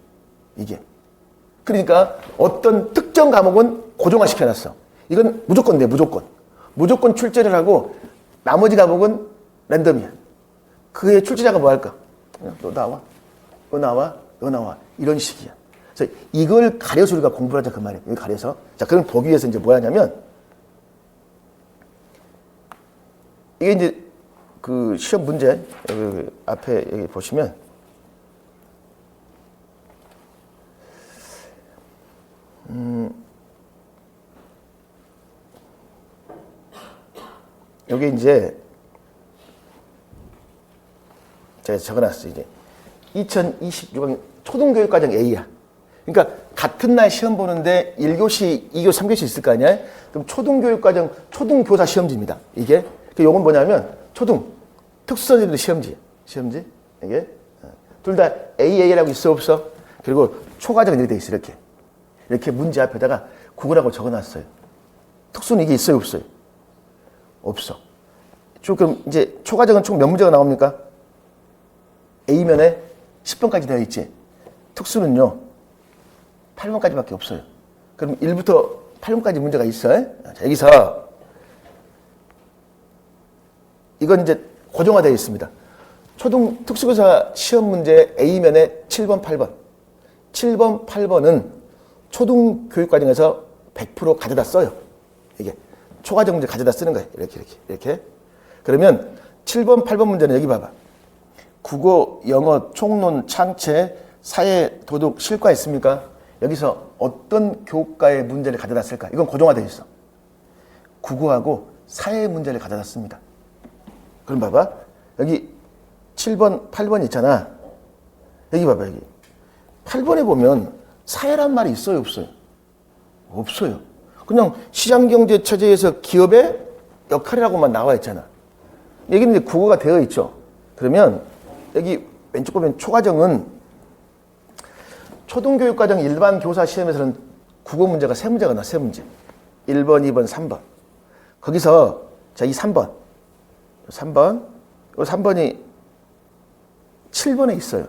이게. 그러니까 어떤 특정 과목은 고정화 시켜놨어. 이건 무조건 돼, 무조건. 무조건 출제를 하고 나머지 과목은 랜덤이야. 그의 출제자가 뭐 할까? 그냥 너 나와, 너 나와, 너 나와. 이런 식이야. 그래서 이걸 가려서 우리가 공부를 하자 그 말이에요. 이걸 가려서. 자, 그럼 보기 위해서 이제 뭐 하냐면 이게 이제 그 시험 문제 여기 앞에 여기 보시면 여기 이제 제가 적어놨어요. 이제 2026학년 초등교육과정 A야. 그러니까 같은 날 시험 보는데 1교시, 2교시, 3교시 있을 거 아니야? 그럼 초등교육과정 초등교사 시험지입니다. 이게. 요건 뭐냐면 초등 특수선생님들 시험지. 시험지. 이게. 둘 다 AA라고 있어 없어? 그리고 초과정은 이렇게 돼 있어. 이렇게. 이렇게 문제 앞에다가 국어라고 적어놨어요. 특수는 이게 있어요 없어요? 없어. 그럼 이제 초과정은 총 몇 문제가 나옵니까? A면에 10번까지 되어 있지. 특수는요 8번까지밖에 없어요. 그럼 1부터 8번까지 문제가 있어요. 자, 여기서 이건 이제 고정화되어 있습니다. 초등 특수교사 시험 문제 A면에 7번, 8번. 7번, 8번은 초등교육과정에서 100% 가져다 써요. 이게 초과정 문제 가져다 쓰는 거예요. 이렇게. 그러면 7번, 8번 문제는 여기 봐봐. 국어, 영어, 총론, 창체, 사회, 도덕, 실과 있습니까? 여기서 어떤 교과의 문제를 가져다 쓸까? 이건 고정화되어 있어. 국어하고 사회 문제를 가져다 씁니다. 그럼 봐봐. 여기 7번, 8번 있잖아. 여기 봐봐, 여기. 8번에 보면 사회란 말이 있어요, 없어요? 없어요. 그냥 시장경제 체제에서 기업의 역할이라고만 나와 있잖아. 여기는 이제 국어가 되어 있죠. 그러면 여기 왼쪽 보면 초과정은 초등교육과정 일반 교사 시험에서는 국어 문제가 세 문제가 나와, 세 문제. 1번, 2번, 3번. 거기서 자, 이 3번. 3번. 이 3번이 7번에 있어요.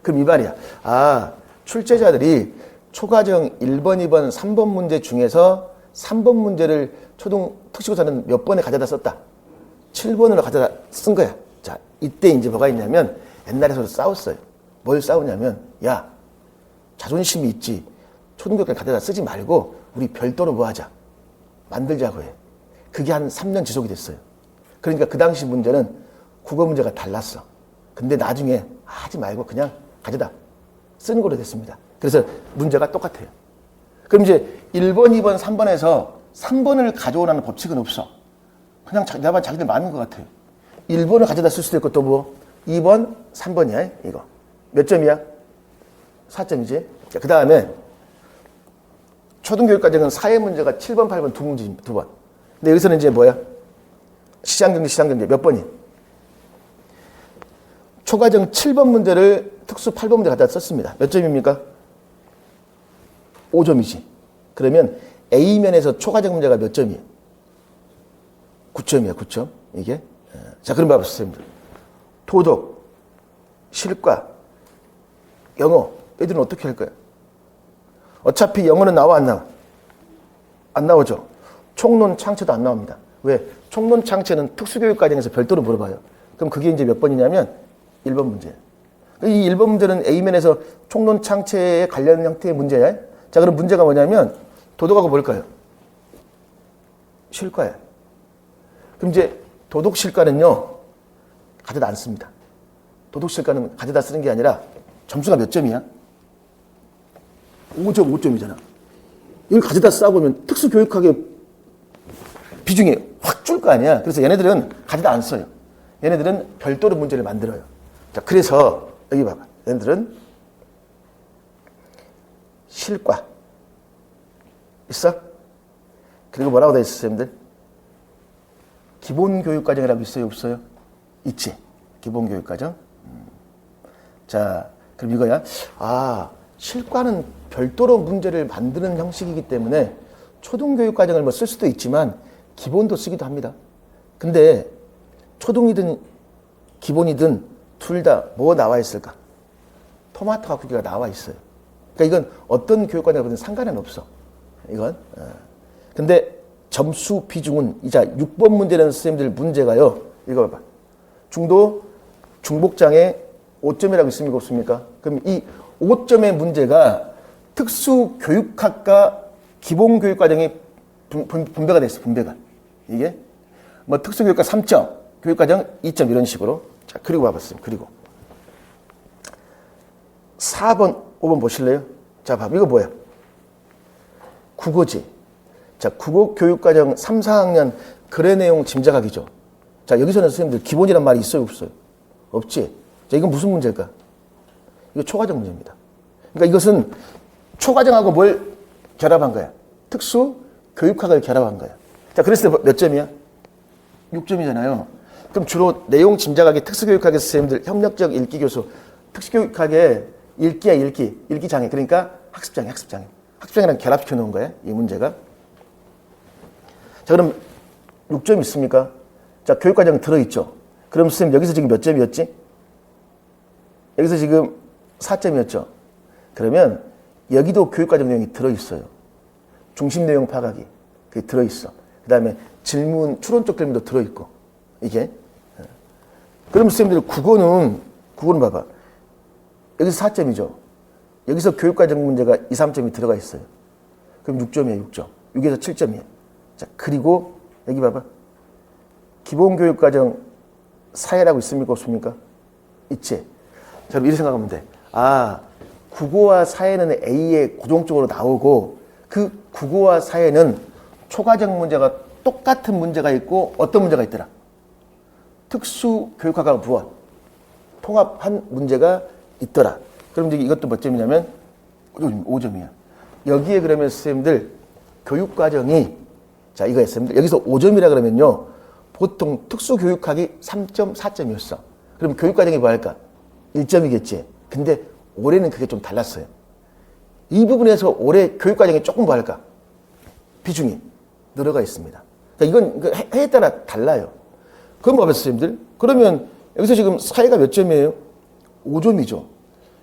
그럼 이 말이야. 아, 출제자들이 초과정 1번, 2번, 3번 문제 중에서 3번 문제를 초등 특수교사는 몇 번에 가져다 썼다. 7번으로 가져다 쓴 거야. 자, 이때 이제 뭐가 있냐면 옛날에 서로 싸웠어요. 뭘 싸우냐면 야, 자존심이 있지. 초등교육까지 가져다 쓰지 말고 우리 별도로 뭐 하자. 만들자고 해. 그게 한 3년 지속이 됐어요. 그러니까 그 당시 문제는 국어 문제가 달랐어. 근데 나중에 하지 말고 그냥 가져다 쓰는 걸로 됐습니다. 그래서 문제가 똑같아요. 그럼 이제 1번, 2번, 3번에서 3번을 가져오라는 법칙은 없어. 그냥 자기들 맞는 것 같아요. 1번을 가져다 쓸 수도 있고 또 뭐 2번, 3번이야 이거. 몇 점이야? 4점이지. 그 다음에 초등교육과정은 사회 문제가 7번, 8번 두 문제, 두 번. 근데 여기서는 이제 뭐야? 시장경제 몇 번이? 초과정 7번 문제를 특수 8번 문제 갖다 썼습니다. 몇 점입니까? 5점이지. 그러면 A면에서 초과정 문제가 몇 점이에요? 9점이야, 9점. 이게. 자, 그럼 봐보세요, 선생님들. 도덕, 실과, 영어. 애들은 어떻게 할 거야? 어차피 영어는 나와, 안 나와? 안 나오죠. 총론, 창체도 안 나옵니다. 왜? 총론, 창체는 특수교육과정에서 별도로 물어봐요. 그럼 그게 이제 몇 번이냐면 1번 문제. 이 1번 문제는 A면에서 총론, 창체에 관련 형태의 문제야. 자, 그럼 문제가 뭐냐면 도덕하고 뭘까요? 실과야. 그럼 이제 도덕 실과는요, 가져다 안 씁니다. 도덕 실과는 가져다 쓰는 게 아니라 점수가 몇 점이야? 5점, 5점이잖아. 이걸 가져다 싸보면 특수교육학의 비중이 확 줄 거 아니야. 그래서 얘네들은 가져다 안 써요. 얘네들은 별도로 문제를 만들어요. 자, 그래서 여기 봐봐. 얘네들은 실과 있어? 그리고 뭐라고 돼 있어, 선생님들? 기본교육과정이라고 있어요, 없어요? 있지. 기본교육과정. 자, 그럼 이거야. 아, 실과는 별도로 문제를 만드는 형식이기 때문에 초등교육과정을 뭐 쓸 수도 있지만 기본도 쓰기도 합니다. 근데 초등이든 기본이든 둘 다 뭐 나와 있을까? 토마토 가꾸기가 나와 있어요. 그러니까 이건 어떤 교육과정이든 상관은 없어. 이건. 근데 점수 비중은 이자 6번 문제라는 선생님들 문제가요. 읽어봐. 중도 중복장애 5점이라고 있습니까? 없습니까? 그럼 이 5점의 문제가 특수교육학과 기본교육과정이 분배가 됐어. 분배가. 이게 뭐 특수교육과 3점, 교육과정 2점 이런 식으로. 자, 그리고 봐봤어요. 그리고 4번, 5번 보실래요? 자, 봐봐. 이거 뭐야? 국어지. 자, 국어교육과정 3, 4학년 글의 내용 짐작하기죠. 자, 여기서는 선생님들 기본이란 말이 있어요, 없어요? 없지. 자, 이건 무슨 문제일까? 이거 초과정 문제입니다. 그러니까 이것은 초과정하고 뭘 결합한 거야? 특수 교육학을 결합한 거야. 자, 그랬을 때 몇 점이야? 6점이잖아요. 그럼 주로 내용 짐작하기 특수교육학의 선생님들 협력적 읽기 교수 특수교육학의 읽기야 읽기 장애. 그러니까 학습장애. 학습장애랑 결합시켜 놓은 거야, 이 문제가. 자, 그럼 6점 있습니까? 자, 교육과정 들어있죠. 그럼 선생님 여기서 지금 몇 점이었지? 여기서 지금 4점이었죠. 그러면 여기도 교육과정 내용이 들어있어요. 중심 내용 파악하기. 그게 들어있어. 그 다음에 질문, 추론적 질문도 들어있고. 이게. 그럼 선생님들 국어는 봐봐. 여기서 4점이죠. 여기서 교육과정 문제가 2, 3점이 들어가 있어요. 그럼 6점이에요, 6점. 6에서 7점이에요. 자, 그리고 여기 봐봐. 기본교육과정 사회라고 있습니까? 없습니까? 있지. 자, 그럼 이렇게 생각하면 돼. 아, 국어와 사회는 A에 고정적으로 나오고 그 국어와 사회는 초과정 문제가 똑같은 문제가 있고 어떤 문제가 있더라? 특수교육학과 부원 통합한 문제가 있더라. 그럼 이제 이것도 몇 점이냐면 5점이야. 여기에 그러면 선생님들 교육과정이 자, 이거 선생님들 여기서 5점이라 그러면요. 보통 특수교육학이 3점, 4점이었어. 그럼 교육과정이 뭐 할까? 1점이겠지. 근데 올해는 그게 좀 달랐어요. 이 부분에서 올해 교육과정이 조금 뭐 할까? 비중이 늘어가 있습니다. 그러니까 이건 해에 따라 달라요. 그럼 봐봐요, 선생님들. 그러면 여기서 지금 사회가 몇 점이에요? 5점이죠.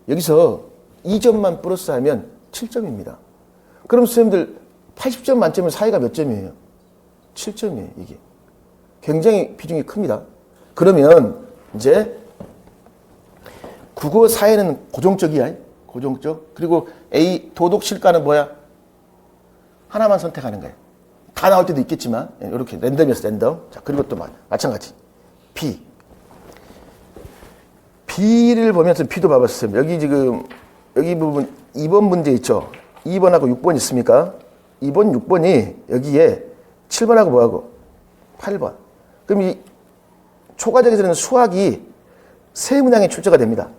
여기서 2점만 플러스하면 7점입니다. 그럼 선생님들 80점 만점에 사회가 몇 점이에요? 7점이에요, 이게. 굉장히 비중이 큽니다. 그러면 이제 국어 사회는 고정적이야. 고정적. 그리고 A 도덕 실과는 뭐야? 하나만 선택하는 거예요. 다 나올 때도 있겠지만 이렇게 랜덤이었어, 랜덤. 자, 그리고 또 마찬가지. B. B를 보면서 B도 봐봤어요. 여기 지금 여기 부분 2번 문제 있죠. 2번하고 6번 있습니까? 2번, 6번이 여기에 7번하고 뭐하고? 8번. 그럼 이 초과정에서는 수학이 세 문항의 출제가 됩니다.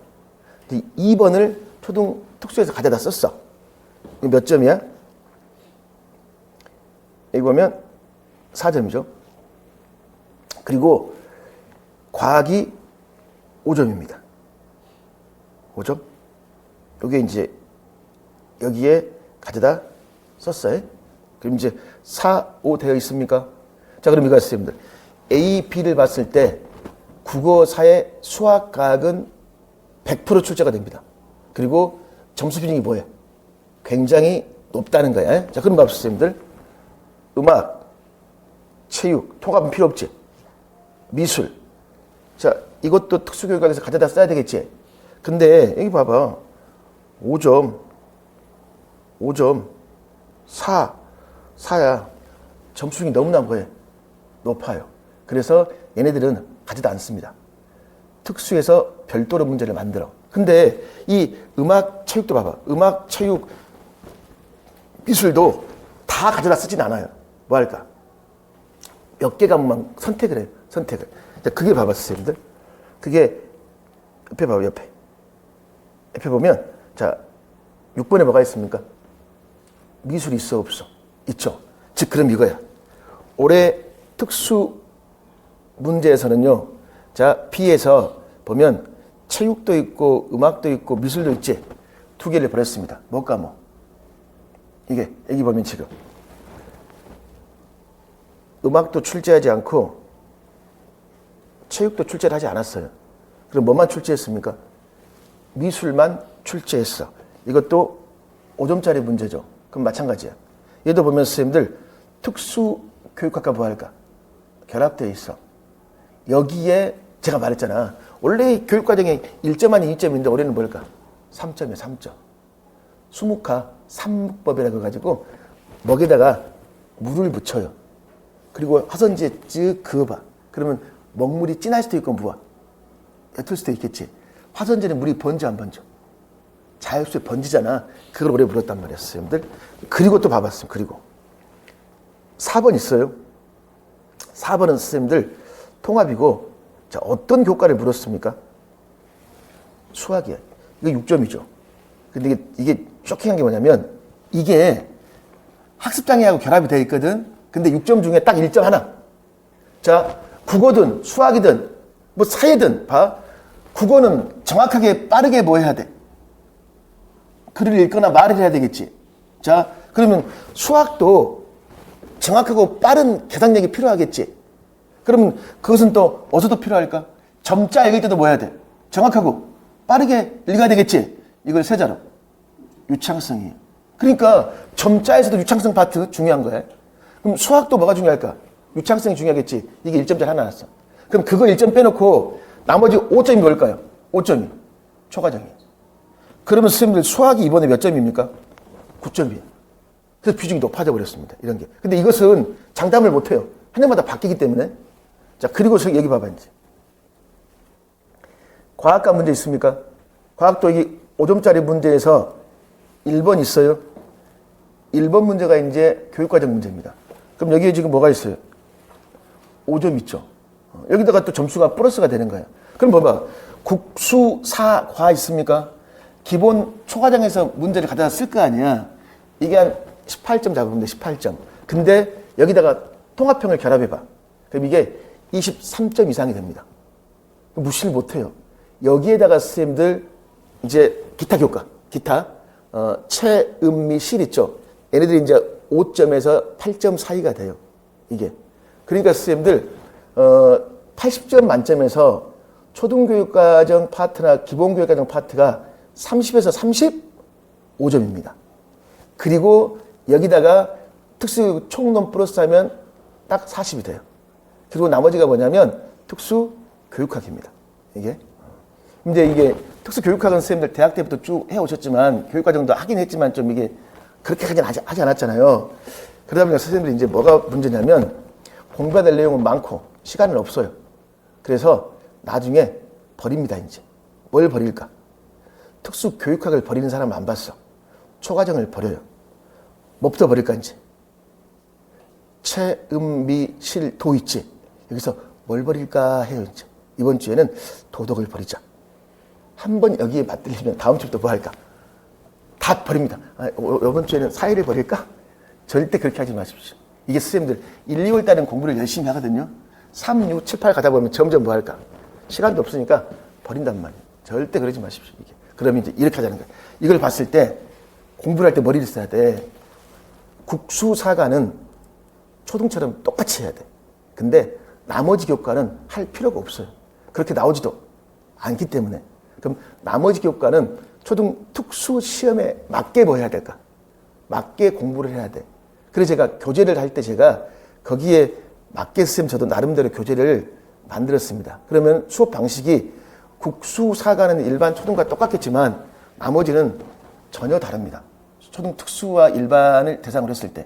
2번을 초등 특수에서 가져다 썼어. 몇 점이야? 여기 보면 4점이죠. 그리고 과학이 5점입니다. 5점. 여기에 이제 여기에 가져다 썼어요. 그럼 이제 4, 5 되어 있습니까? 자, 그럼 이거 선생님들 A, B를 봤을 때 국어, 사회, 수학, 과학은 100% 출제가 됩니다. 그리고 점수 비중이 뭐예요? 굉장히 높다는 거야. 자, 그럼 봐보세요, 선생님들. 음악, 체육, 통합은 필요 없지. 미술. 자, 이것도 특수교육학에서 가져다 써야 되겠지. 근데 여기 봐봐. 5점, 4야. 점수가 너무나 뭐예요? 높아요. 그래서 얘네들은 가지도 않습니다. 특수에서 별도로 문제를 만들어. 근데 이 음악, 체육도 봐봐. 음악, 체육, 미술도 다 가져다 쓰진 않아요. 뭐 할까? 몇 개 과목만 선택을 해요. 선택을. 자, 그게 봐봐, 선생님들. 그게 옆에 봐봐, 옆에. 옆에 보면 자, 6번에 뭐가 있습니까? 미술이 있어, 없어? 있죠. 즉, 그럼 이거야. 올해 특수 문제에서는요. 자, B에서 보면 체육도 있고 음악도 있고 미술도 있지. 두 개를 버렸습니다. 뭘까 뭐. 이게 여기 보면 지금 음악도 출제하지 않고 체육도 출제를 하지 않았어요. 그럼 뭐만 출제했습니까? 미술만 출제했어. 이것도 5점짜리 문제죠. 그럼 마찬가지야. 얘도 보면 선생님들 특수교육학과 뭐 할까? 결합되어 있어. 여기에 제가 말했잖아. 원래 교육과정에 1점 아닌 2점인데 올해는 뭘까? 3점이야, 3점. 수묵화, 삼묵법이라고 해가지고 먹에다가 물을 묻혀요. 그리고 화선지에 쓱 그어봐. 그러면 먹물이 진할 수도 있고 무화. 옅을 수도 있겠지. 화선지는 물이 번져 안 번져? 자율수에 번지잖아. 그걸 오래 물었단 말이야, 선생님들. 그리고 또 봐봤어요. 그리고 4번 있어요. 4번은 선생님들 통합이고, 자, 어떤 교과를 물었습니까? 수학이야. 이거 6점이죠. 근데 이게 쇼킹한 게 뭐냐면, 이게 학습장애하고 결합이 되어 있거든. 근데 6점 중에 딱 1점 하나. 자, 국어든 수학이든 뭐 사회든 봐. 국어는 정확하게 빠르게 뭐 해야 돼? 글을 읽거나 말을 해야 되겠지. 자, 그러면 수학도 정확하고 빠른 계산력이 필요하겠지. 그러면 그것은 또 어디서도 필요할까? 점자 읽을 때도 뭐 해야 돼? 정확하고 빠르게 읽어야 되겠지. 이걸 세자로. 유창성이에요. 그러니까 점자에서도 유창성 파트 중요한 거야. 그럼 수학도 뭐가 중요할까? 유창성이 중요하겠지. 이게 1점짜리 하나 나왔어. 그럼 그거 1점 빼놓고 나머지 5점이 뭘까요? 5점이. 초과정이에요. 그러면 선생님들 수학이 이번에 몇 점입니까? 9점이에요. 그래서 비중이 높아져 버렸습니다. 이런 게. 근데 이것은 장담을 못 해요. 한 해마다 바뀌기 때문에. 자, 그리고 여기 봐봐, 이제. 과학과 문제 있습니까? 과학도 여기 5점짜리 문제에서 1번 있어요. 1번 문제가 이제 교육과정 문제입니다. 그럼 여기에 지금 뭐가 있어요? 5점 있죠. 여기다가 또 점수가 플러스가 되는 거예요. 그럼 봐봐. 국수, 사, 과 있습니까? 기본 초과정에서 문제를 갖다 쓸 거 아니야. 이게 한 18점 잡으면 돼, 18점. 근데 여기다가 통합형을 결합해봐. 그럼 이게 23점 이상이 됩니다. 무시를 못해요. 여기에다가 선생님들 이제 기타 교과, 기타, 체, 음, 미, 실 있죠. 얘네들이 이제 5점에서 8점 사이가 돼요. 이게. 그러니까 선생님들, 80점 만점에서 초등교육과정 파트나 기본교육과정 파트가 30에서 35점입니다. 그리고 여기다가 특수 총론 플러스 하면 딱 40이 돼요. 그리고 나머지가 뭐냐면 특수 교육학입니다. 이게. 근데 이게 특수 교육학은 선생님들 대학 때부터 쭉 해오셨지만 교육과정도 하긴 했지만 좀 이게 그렇게까지는 하지 않았잖아요. 그러다 보니까 선생님들이 이제 뭐가 문제냐면 공부해야 될 내용은 많고 시간은 없어요. 그래서 나중에 버립니다, 이제. 뭘 버릴까? 특수 교육학을 버리는 사람을 안 봤어. 초과정을 버려요. 뭐부터 버릴까, 이제? 체, 음, 미, 실, 도 있지. 여기서 뭘 버릴까 해요, 이제. 이번 주에는 도덕을 버리자. 한번 여기에 맞들리면 다음 주부터 뭐 할까? 다 버립니다. 이번 주에는 사회를 버릴까? 절대 그렇게 하지 마십시오. 이게 선생님들 1, 2월 달은 공부를 열심히 하거든요. 3, 6, 7, 8 가다 보면 점점 뭐 할까? 시간도 없으니까 버린단 말이에요. 절대 그러지 마십시오. 이게. 그러면 이제 이렇게 하자는 거예요. 이걸 봤을 때 공부를 할 때 머리를 써야 돼. 국수사과는 초등처럼 똑같이 해야 돼. 근데 나머지 교과는 할 필요가 없어요. 그렇게 나오지도 않기 때문에. 그럼 나머지 교과는 초등 특수 시험에 맞게 뭐 해야 될까? 맞게 공부를 해야 돼. 그래서 제가 교재를 할 때 제가 거기에 맞게 쓰면 저도 나름대로 교재를 만들었습니다. 그러면 수업 방식이 국수사과는 일반 초등과 똑같겠지만 나머지는 전혀 다릅니다. 초등 특수와 일반을 대상으로 했을 때.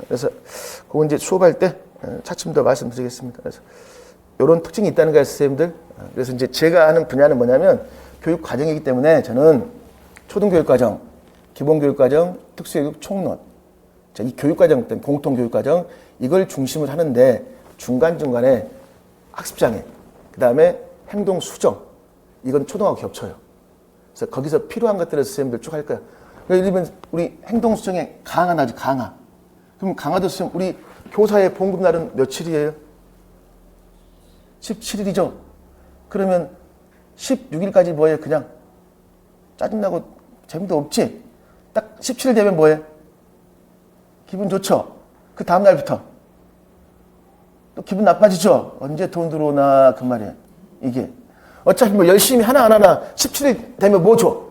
그래서 그건 이제 수업할 때 차츰 더 말씀드리겠습니다. 그래서 이런 특징이 있다는 거예요, 선생님들. 그래서 이제 제가 하는 분야는 뭐냐면 교육 과정이기 때문에 저는 초등교육과정, 기본교육과정, 특수교육 총론, 자, 이 교육과정 때문에 공통교육과정 이걸 중심으로 하는데 중간중간에 학습장애, 그 다음에 행동수정 이건 초등하고 겹쳐요. 그래서 거기서 필요한 것들을 선생님들 쭉 할 거야. 예를 들면 우리 행동수정에 강화 나지, 강화. 그럼 강화도 선생님 우리 교사의 봉급날은 며칠이에요? 17일이죠. 그러면 16일까지 뭐해? 그냥 짜증나고 재미도 없지? 딱 17일 되면 뭐해? 기분 좋죠? 그 다음날부터 또 기분 나빠지죠? 언제 돈 들어오나 그 말이야. 이게 어차피 뭐 열심히 하나 안 하나 17일 되면 뭐 줘?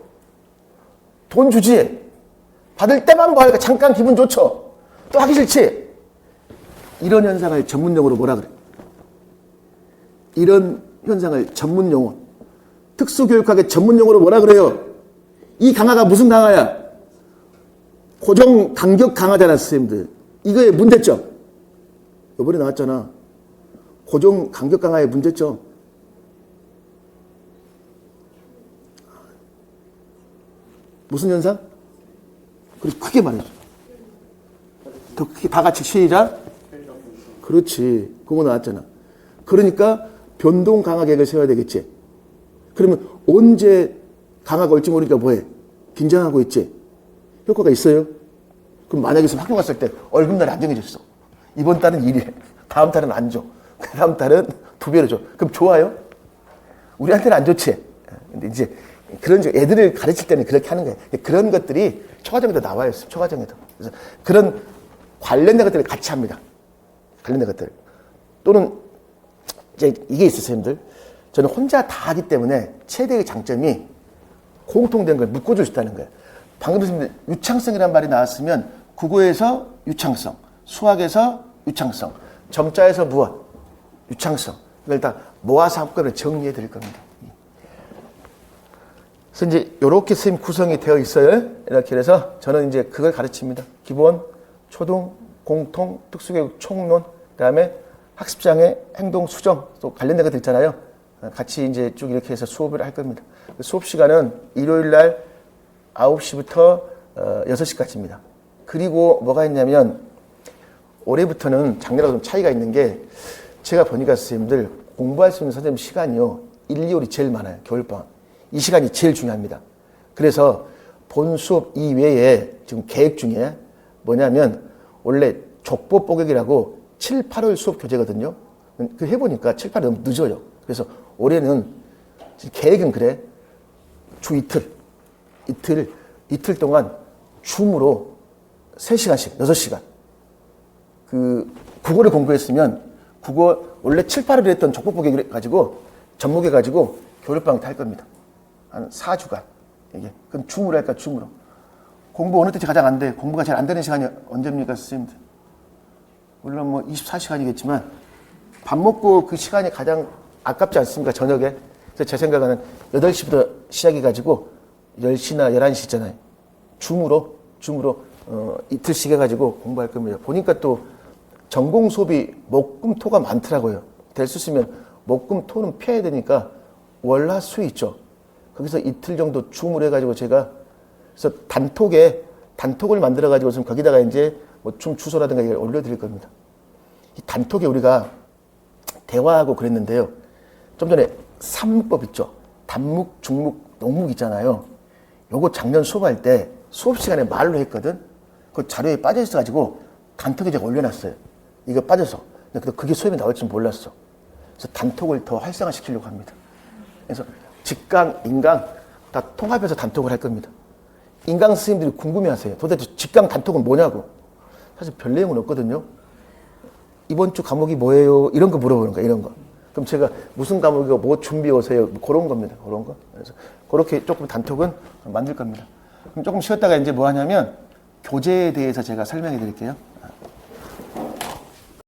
돈 주지? 받을 때만 뭐 하니까 잠깐 기분 좋죠? 또 하기 싫지? 이런 현상을 전문용어로 뭐라 그래? 이런 현상을 전문용어, 특수교육학의 전문용어로 뭐라 그래요? 이 강화가 무슨 강화야? 고정 간격 강화잖아, 선생님들. 이거의 문제점. 이번에 나왔잖아. 고정 간격 강화의 문제점. 무슨 현상? 그렇지, 크게 말해줘. 더 크게 다 같이 시작. 그렇지. 그거 나왔잖아. 그러니까 변동 강화 계획을 세워야 되겠지. 그러면 언제 강화가 올지 모르니까 뭐해? 긴장하고 있지. 효과가 있어요? 그럼 만약에 학교 갔을 때 월급날이 안 정해졌어. 이번 달은 1일, 다음 달은 안 줘. 그 다음 달은 2배로 줘. 그럼 좋아요? 우리한테는 안 좋지. 근데 이제 그런 애들을 가르칠 때는 그렇게 하는 거예요. 그런 것들이 초과정에도 나와요. 초과정에도. 그래서 그런 관련된 것들을 같이 합니다. 관련된 것들. 또는 이제 이게 있어요, 선생님들. 저는 혼자 다 하기 때문에 최대의 장점이 공통된 걸 묶어줄 수 있다는 거예요. 방금 선생님들 유창성이라는 말이 나왔으면 국어에서 유창성, 수학에서 유창성, 점자에서 무엇? 유창성. 이걸 다 모아서 한꺼번에 정리해 드릴 겁니다. 그래서 이제 이렇게 선생님 구성이 되어 있어요. 이렇게 해서 저는 이제 그걸 가르칩니다. 기본, 초등, 공통, 특수교육, 총론, 그다음에 학습장애, 행동, 수정, 또 관련된 것들 있잖아요. 같이 이제 쭉 이렇게 해서 수업을 할 겁니다. 수업 시간은 일요일 날 9시부터 6시까지입니다. 그리고 뭐가 있냐면 올해부터는 작년하고 좀 차이가 있는 게 제가 보니까 선생님들 공부할 수 있는 선생님 시간이요. 1, 2월이 제일 많아요. 겨울방학. 이 시간이 제일 중요합니다. 그래서 본 수업 이외에 지금 계획 중에 뭐냐면 원래 족보 뽀개기라고 7, 8월 수업 교재거든요. 그 해보니까 7, 8월 너무 늦어요. 그래서 올해는 계획은 그래. 주 이틀 동안 줌으로 3시간씩, 6시간. 그 국어를 공부했으면 국어 원래 7, 8월 했던 족보 뽀개기 가지고 접목해가지고 겨울방학 때 할 겁니다. 한 4주간. 이게. 그건 줌으로 할까, 줌으로. 공부 어느 때지 가장 안 돼. 공부가 잘 안 되는 시간이 언제입니까, 선생님들? 물론 뭐 24시간이겠지만 밥 먹고 그 시간이 가장 아깝지 않습니까, 저녁에? 그래서 제 생각에는 8시부터 시작해가지고 10시나 11시 있잖아요. 줌으로 이틀씩 해가지고 공부할 겁니다. 보니까 또 전공 수업이 목금토가 많더라고요. 될 수 있으면 목금토는 피해야 되니까 월화수 있죠. 거기서 이틀 정도 줌을 해가지고 제가 그래서 단톡을 만들어가지고 지금 거기다가 이제 뭐 줌 주소라든가 이걸 올려드릴 겁니다. 이 단톡에 우리가 대화하고 그랬는데요. 좀 전에 삼묵법 있죠. 단묵, 중묵, 농묵 있잖아요. 요거 작년 수업할 때 수업 시간에 말로 했거든. 그 자료에 빠져 있어가지고 단톡에 제가 올려놨어요. 이거 빠져서. 근데 그게 수업에 나올 줄 몰랐어. 그래서 단톡을 더 활성화시키려고 합니다. 그래서 직강, 인강 다 통합해서 단톡을 할 겁니다. 인강 선생님들이 궁금해하세요. 도대체 직강 단톡은 뭐냐고. 사실 별 내용은 없거든요. 이번 주 과목이 뭐예요? 이런 거 물어보는 거예요. 이런 거. 그럼 제가 무슨 과목이고 뭐 준비해 오세요? 뭐 그런 겁니다. 그런 거. 그래서 그렇게 조금 단톡은 만들 겁니다. 그럼 조금 쉬었다가 이제 뭐 하냐면 교재에 대해서 제가 설명해 드릴게요.